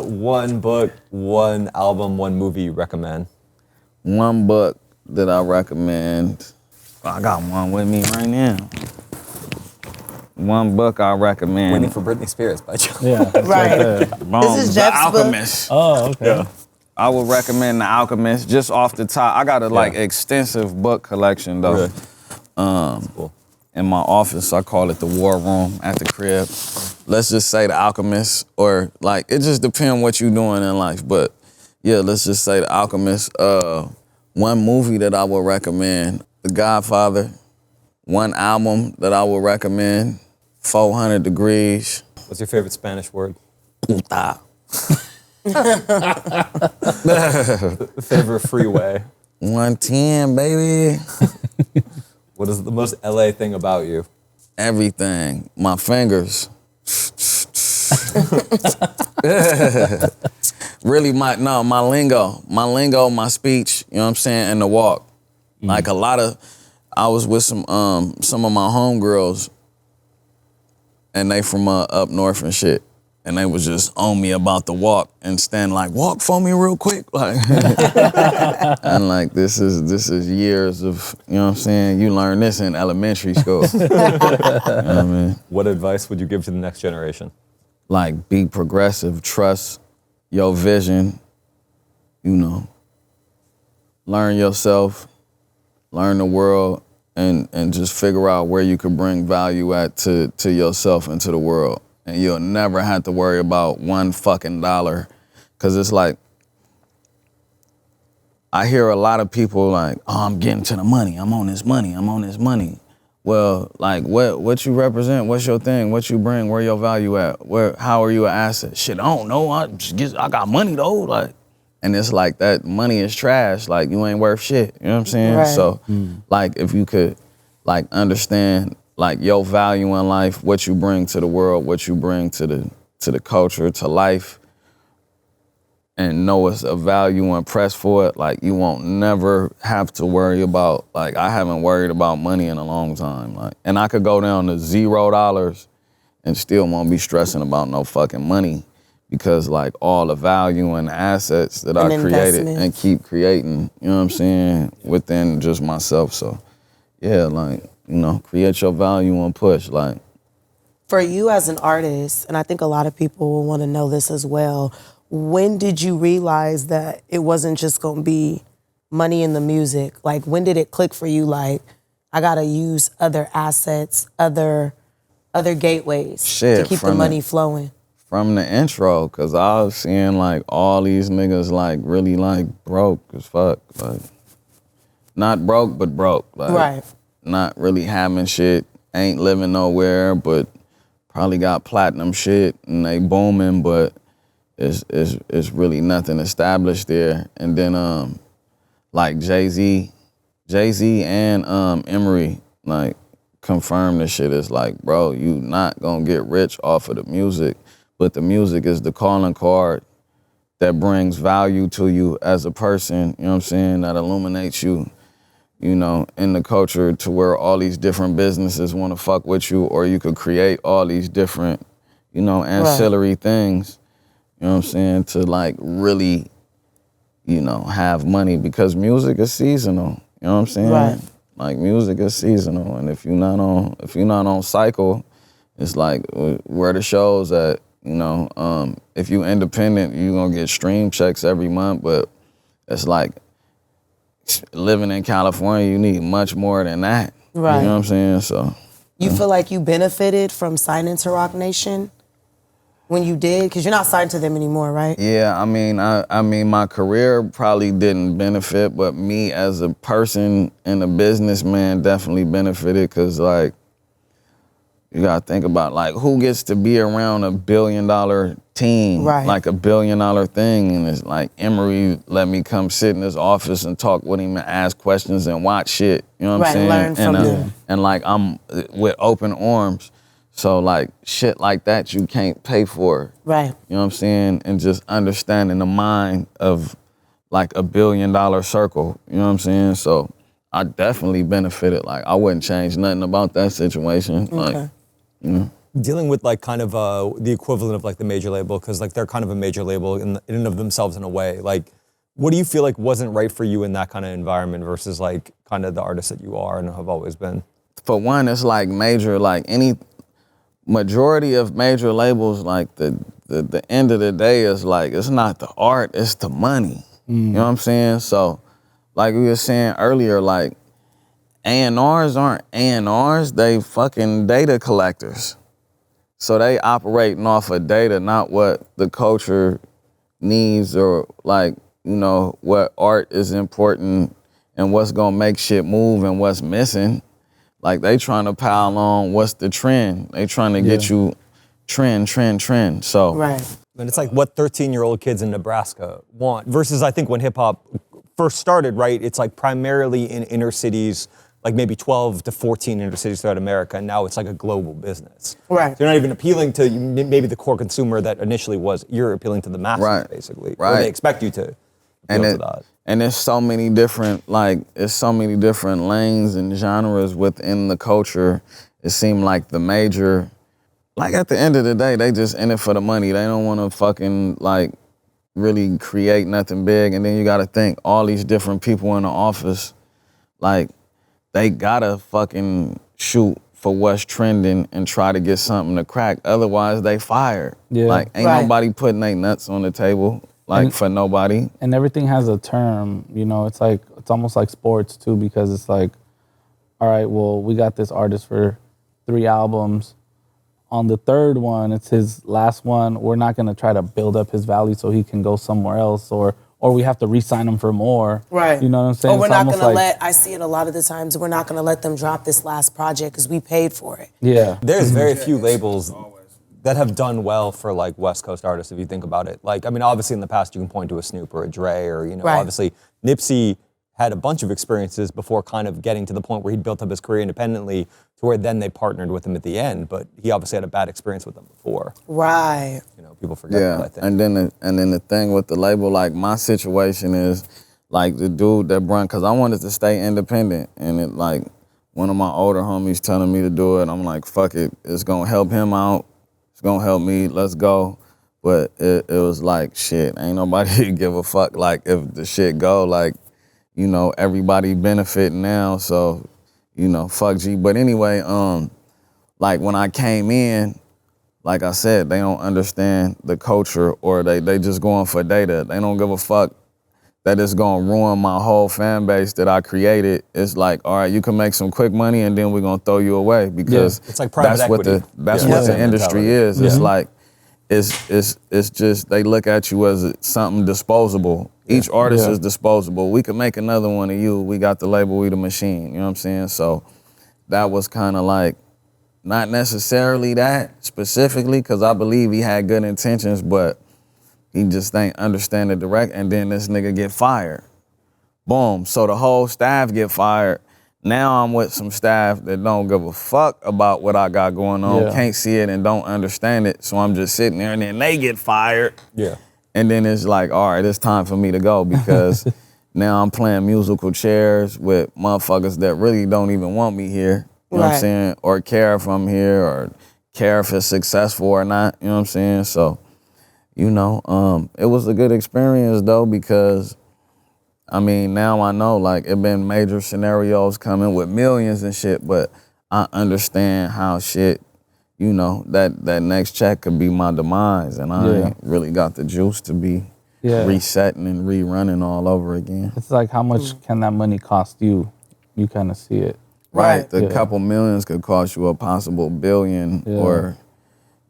[SPEAKER 3] one book, one album, one movie you recommend?
[SPEAKER 1] One book that I recommend, I got one with me right now. One book I recommend.
[SPEAKER 3] Waiting for Britney Spears by Joe.
[SPEAKER 4] Yeah.
[SPEAKER 2] Right.
[SPEAKER 1] Boom,
[SPEAKER 2] This is
[SPEAKER 1] The
[SPEAKER 2] Jeff's book.
[SPEAKER 1] Alchemist.
[SPEAKER 4] Oh, okay.
[SPEAKER 3] Yeah.
[SPEAKER 1] I would recommend The Alchemist just off the top. I got a extensive book collection though.
[SPEAKER 3] Really? Cool.
[SPEAKER 1] In my office, I call it the war room at the crib. Let's just say The Alchemist, or like it just depends what you're doing in life. But yeah, let's just say The Alchemist. One movie that I would recommend, The Godfather. One album that I would recommend, 400 Degrees.
[SPEAKER 3] What's your favorite Spanish word?
[SPEAKER 1] Puta.
[SPEAKER 3] Favorite freeway?
[SPEAKER 1] 110, baby.
[SPEAKER 3] What is the most LA thing about you?
[SPEAKER 1] Everything. My fingers. Really, my lingo, my speech, you know what I'm saying, and the walk. Like I was with some of my homegirls, and they from up north and shit, and they was just on me about the walk and stand like, walk for me real quick, like, and like this is years of, you know what I'm saying, you learn this in elementary school. You know what I mean?
[SPEAKER 3] What advice would you give to the next generation?
[SPEAKER 1] Like, be progressive, trust your vision, you know, learn yourself, learn the world, and just figure out where you can bring value at to yourself and to the world. And you'll never have to worry about one fucking dollar. Cause it's like, I hear a lot of people like, oh, I'm getting to the money, I'm on this money. Well, like, what you represent, what's your thing, what you bring, where your value at, how are you an asset? Shit, I don't know, I got money though, like. And it's like, that money is trash, like, you ain't worth shit, you know what I'm saying?
[SPEAKER 2] Right.
[SPEAKER 1] So, like, if you could, like, understand, like, your value in life, what you bring to the world, what you bring to the culture, to life, and know it's a value and press for it, like you won't never have to worry about, like I haven't worried about money in a long time. Like, and I could go down to $0 and still won't be stressing about no fucking money because like all the value and assets that I created and keep creating, you know what I'm saying, within just myself. So yeah, like, you know, create your value and push. Like,
[SPEAKER 2] for you as an artist, and I think a lot of people will want to know this as well, when did you realize that it wasn't just going to be money in the music? Like, when did it click for you, like, I got to use other assets, other gateways to keep the money flowing?
[SPEAKER 1] From the intro, because I was seeing, like, all these niggas, like, really, like, broke as fuck. Like, not broke, but broke. Like,
[SPEAKER 2] right.
[SPEAKER 1] Not really having shit, ain't living nowhere, but probably got platinum shit, and they booming, but it's really nothing established there. And then like Jay-Z and Emery like confirmed the shit. It's like, bro, you not gonna get rich off of the music, but the music is the calling card that brings value to you as a person, you know what I'm saying, that illuminates you, you know, in the culture to where all these different businesses wanna fuck with you, or you could create all these different, you know, ancillary things. You know what I'm saying? To like really, you know, have money, because music is seasonal. You know what I'm saying?
[SPEAKER 2] Right.
[SPEAKER 1] Like music is seasonal, and if you're not on cycle, it's like where the shows at. You know, if you independent, you gonna get stream checks every month, but it's like living in California, you need much more than that.
[SPEAKER 2] Right.
[SPEAKER 1] You know what I'm saying? So
[SPEAKER 2] you feel like you benefited from signing to Roc Nation? When you did, because you're not signed to them anymore, right?
[SPEAKER 1] Yeah, I mean, my career probably didn't benefit, but me as a person and a businessman definitely benefited, because like, you gotta think about like who gets to be around $1 billion team,
[SPEAKER 2] right.
[SPEAKER 1] Like $1 billion thing, and it's like Emery let me come sit in his office and talk with him and ask questions and watch shit. You know what I'm saying?
[SPEAKER 2] Learn from them.
[SPEAKER 1] And like I'm with open arms. So like shit like that you can't pay for.
[SPEAKER 2] Right.
[SPEAKER 1] You know what I'm saying? And just understanding the mind of like $1 billion circle. You know what I'm saying? So I definitely benefited. Like I wouldn't change nothing about that situation.
[SPEAKER 2] Okay.
[SPEAKER 1] Like, you know.
[SPEAKER 3] Dealing with like kind of the equivalent of like the major label, because like they're kind of a major label in and of themselves in a way. Like, what do you feel like wasn't right for you in that kind of environment versus like kind of the artist that you are and have always been?
[SPEAKER 1] For one, it's like major, like any majority of major labels, like the end of the day is like, it's not the art, it's the money. You know what I'm saying? So like we were saying earlier, like A&Rs aren't A&Rs, they fucking data collectors. So they operating off of data, not what the culture needs, or like, you know, what art is important and what's gonna make shit move and what's missing. Like they trying to pile on what's the trend. They trying to get you trend. So
[SPEAKER 2] right.
[SPEAKER 3] And it's like what 13-year-old kids in Nebraska want versus I think when hip hop first started, right? It's like primarily in inner cities, like maybe 12 to 14 inner cities throughout America, and now it's like a global business.
[SPEAKER 2] Right.
[SPEAKER 3] So you're not even appealing to maybe the core consumer that initially was. You're appealing to the masses, basically.
[SPEAKER 1] Right.
[SPEAKER 3] Or they expect you to appeal to that.
[SPEAKER 1] And there's so many different, like, it's so many different lanes and genres within the culture. It seemed like the major, like at the end of the day, they just in it for the money. They don't want to fucking, like, really create nothing big. And then you got to think, all these different people in the office, like, they got to fucking shoot for what's trending and try to get something to crack. Otherwise, they fired.
[SPEAKER 4] Yeah.
[SPEAKER 1] Like, ain't nobody putting their nuts on the table. Like, for nobody.
[SPEAKER 4] And everything has a term, you know, it's like, it's almost like sports too, because it's like, all right, well, we got this artist for 3 albums. On the 3rd one, it's his last one. We're not gonna try to build up his value so he can go somewhere else, or we have to re-sign him for more.
[SPEAKER 2] Right.
[SPEAKER 4] You know what I'm saying?
[SPEAKER 2] Or we're not gonna I see it a lot of the times, we're not gonna let them drop this last project because we paid for it.
[SPEAKER 4] Yeah.
[SPEAKER 3] There's very few labels that have done well for like West Coast artists, if you think about it. Like, I mean, obviously in the past you can point to a Snoop or a Dre or, you know, obviously Nipsey had a bunch of experiences before kind of getting to the point where he'd built up his career independently to where then they partnered with him at the end. But he obviously had a bad experience with them before.
[SPEAKER 2] Right.
[SPEAKER 3] You know, people forget that, I think.
[SPEAKER 1] And then the thing with the label, like my situation is like the dude that brought, cause I wanted to stay independent, and it like one of my older homies telling me to do it. I'm like, fuck it, it's gonna help him out. It's gonna help me. Let's go. But it was like, shit, ain't nobody give a fuck. Like if the shit go, like, you know, everybody benefiting now, so, you know, fuck G. But anyway, like when I came in, like I said, they don't understand the culture, or they just going for data. They don't give a fuck that it's gonna ruin my whole fan base that I created. It's like, all right, you can make some quick money and then we're gonna throw you away, because
[SPEAKER 3] It's like private
[SPEAKER 1] that's what
[SPEAKER 3] equity.
[SPEAKER 1] that's
[SPEAKER 3] Yeah.
[SPEAKER 1] what the
[SPEAKER 3] Yeah.
[SPEAKER 1] industry
[SPEAKER 3] Mentality.
[SPEAKER 1] is. It's like, it's just, they look at you as something disposable. Each artist is disposable. We could make another one of you. We got the label, we the machine, you know what I'm saying? So that was kind of like, not necessarily that specifically, because I believe he had good intentions, but he just ain't understand the direct, and then this nigga get fired. Boom, so the whole staff get fired. Now I'm with some staff that don't give a fuck about what I got going on, can't see it and don't understand it, so I'm just sitting there, and then they get fired.
[SPEAKER 3] Yeah.
[SPEAKER 1] And then it's like, all right, it's time for me to go, because now I'm playing musical chairs with motherfuckers that really don't even want me here, you know what I'm saying? Or care if I'm here, or care if it's successful or not, you know what I'm saying? So, you know, it was a good experience though, because I mean, now I know, like, it been major scenarios coming with millions and shit, but I understand how shit, you know, that next check could be my demise, and I ain't really got the juice to be resetting and rerunning all over again.
[SPEAKER 4] It's like, how much can that money cost you? You kind of see it.
[SPEAKER 1] Right, the couple millions could cost you a possible billion, or,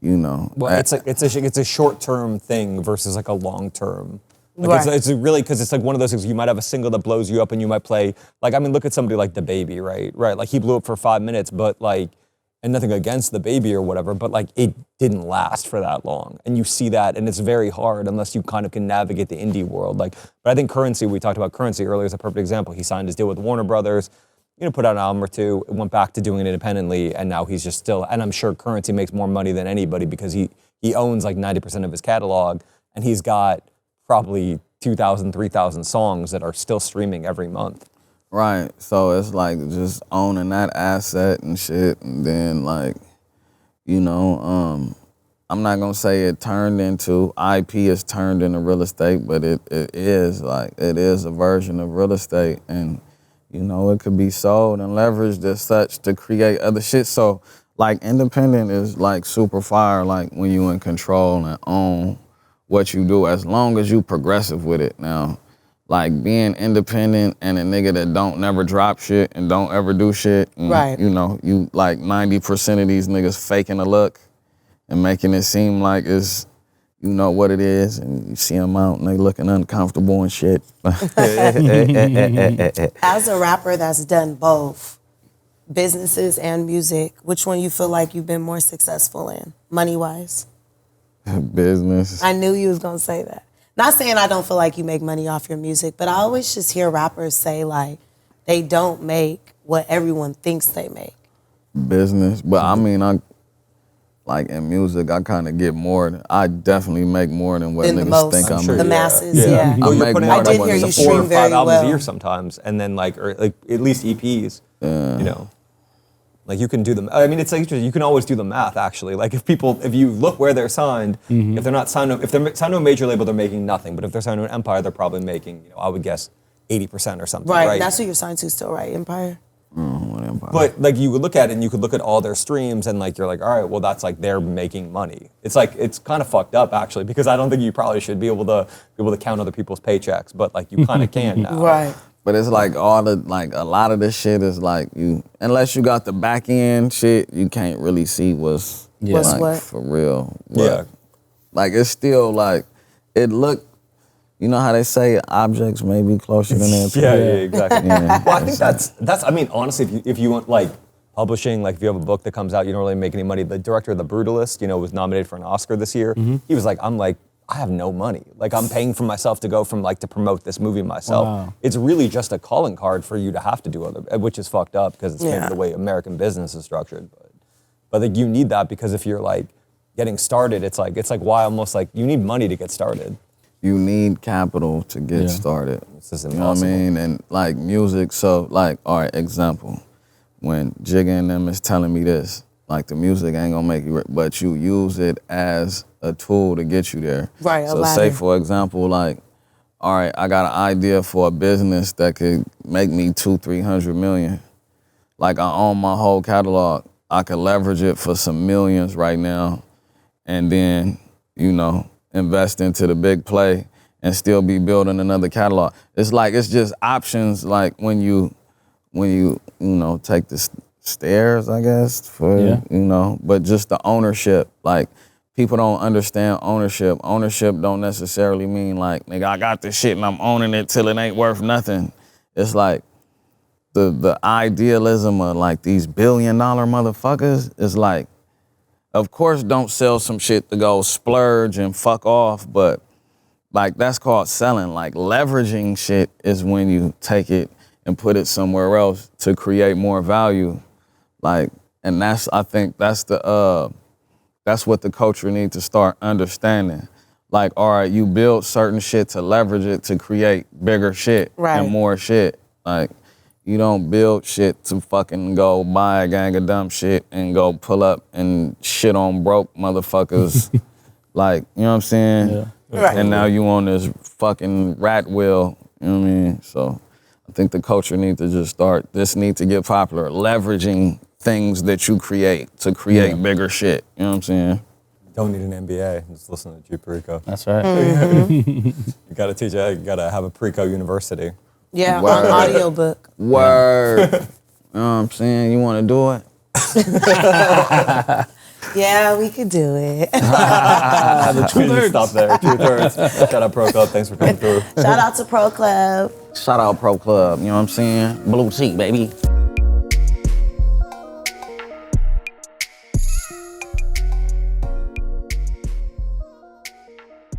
[SPEAKER 1] you know.
[SPEAKER 3] Well, it's a short-term thing versus like a long-term. Like it's really, because it's like one of those things, you might have a single that blows you up and you might play, like, I mean, look at somebody like DaBaby, right? Like he blew up for 5 minutes, but like, and nothing against DaBaby or whatever, but like it didn't last for that long. And you see that, and it's very hard unless you kind of can navigate the indie world. Like, but I think Currency, we talked about Currency earlier, is a perfect example. He signed his deal with Warner Brothers, you know, put out an album or two, went back to doing it independently, and now he's just still, and I'm sure Currency makes more money than anybody because he owns like 90% of his catalog, and he's got probably 2,000, 3,000 songs that are still streaming every month.
[SPEAKER 1] Right, so it's like just owning that asset and shit, and then like, you know, I'm not gonna say it turned into, IP is turned into real estate, but it is a version of real estate, and you know, it could be sold and leveraged as such to create other shit. So like independent is like super fire, like when you in control and own what you do, as long as you progressive with it. Now, like being independent and a nigga that don't never drop shit and don't ever do shit, and, you know, you like 90% of these niggas faking a look and making it seem like it's, you know what it is, and you see them out and they looking uncomfortable and shit.
[SPEAKER 2] As a rapper that's done both, businesses and music, which one you feel like you've been more successful in, money-wise?
[SPEAKER 1] Business.
[SPEAKER 2] I knew you was gonna say that. Not saying I don't feel like you make money off your music, but I always just hear rappers say like they don't make what everyone thinks they make.
[SPEAKER 1] Business, but I mean, I like in music, I kind of get more. I definitely make more than what niggas think I'm
[SPEAKER 2] the
[SPEAKER 1] making.
[SPEAKER 2] masses, yeah.
[SPEAKER 3] Well, you're putting out
[SPEAKER 2] I did hear you
[SPEAKER 3] 4 or
[SPEAKER 2] stream
[SPEAKER 3] 5
[SPEAKER 2] very
[SPEAKER 3] albums
[SPEAKER 2] well
[SPEAKER 3] a year sometimes, and then like, or like at least EPs. You know, like you can do them. I mean, it's like you can always do the math actually. Like if you look where they're signed, if they're not signed, if they're signed to a major label, they're making nothing. But if they're signed to an Empire, they're probably making, you know, I would guess 80% or something. Right.
[SPEAKER 2] That's who you're signed to still, right? Empire.
[SPEAKER 1] Empire.
[SPEAKER 3] But like you would look at it and you could look at all their streams and like you're like, all right, well that's like they're making money. It's like it's kind of fucked up actually, because I don't think you probably should be able to count other people's paychecks, but like you kind of can now.
[SPEAKER 2] Right.
[SPEAKER 1] But it's like a lot of this shit is like unless you got the back end shit, you can't really see what's like,
[SPEAKER 2] what?
[SPEAKER 1] for real.
[SPEAKER 3] Yeah.
[SPEAKER 1] Like it's still like, it look, you know how they say objects may be closer than their
[SPEAKER 3] Yeah, exactly.
[SPEAKER 1] Yeah.
[SPEAKER 3] Well, I think that's. I mean, honestly, if you want like publishing, like if you have a book that comes out, you don't really make any money. The director of The Brutalist, you know, was nominated for an Oscar this year. He was like, I'm like, I have no money. Like I'm paying for myself to go from like to promote this movie myself.
[SPEAKER 4] Wow.
[SPEAKER 3] It's really just a calling card for you to have to do other, which is fucked up because it's maybe the way American business is structured. But like you need that because if you're like getting started, it's like why almost like you need money to get started.
[SPEAKER 1] You need capital to get started.
[SPEAKER 3] It's just
[SPEAKER 1] you know what I mean? And like music, so like, all right, example, when Jigga and them is telling me this, like the music ain't gonna make you, but you use it as a tool to get you there.
[SPEAKER 2] Right,
[SPEAKER 1] So say for example, like, all right, I got an idea for a business that could make me 200-300 million. Like I own my whole catalog. I could leverage it for some millions right now and then, you know, invest into the big play and still be building another catalog. It's like, it's just options like when you know, take the stairs, I guess, for, you know, but just the ownership, like people don't understand ownership. Ownership don't necessarily mean like, nigga, I got this shit and I'm owning it till it ain't worth nothing. It's like the idealism of like these billion-dollar motherfuckers is like, of course don't sell some shit to go splurge and fuck off, but like that's called selling. Like leveraging shit is when you take it and put it somewhere else to create more value. Like, and that's, I think that's that's what the culture needs to start understanding. Like, all right, you build certain shit to leverage it to create bigger shit and more shit. Like, you don't build shit to fucking go buy a gang of dumb shit and go pull up and shit on broke motherfuckers. Like, you know what I'm saying?
[SPEAKER 4] Yeah.
[SPEAKER 2] Right.
[SPEAKER 1] And now you on this fucking rat wheel, you know what I mean? So I think the culture needs to just start, this need to get popular, leveraging things that you create to create bigger shit, you know what I'm saying?
[SPEAKER 3] Don't need an MBA, just listen to G Perico.
[SPEAKER 4] That's right.
[SPEAKER 3] You gotta teach it, you gotta have a Perico University.
[SPEAKER 2] Yeah,
[SPEAKER 1] Word.
[SPEAKER 2] on audiobook.
[SPEAKER 1] Word. You know what I'm saying? You wanna do it?
[SPEAKER 2] Yeah, we could do it.
[SPEAKER 3] The truth hurts. Stop there, truth hurts. Shout out Pro Club, thanks for coming through.
[SPEAKER 2] Shout out to Pro Club.
[SPEAKER 1] Shout out Pro Club, you know what I'm saying? Blue cheek, baby.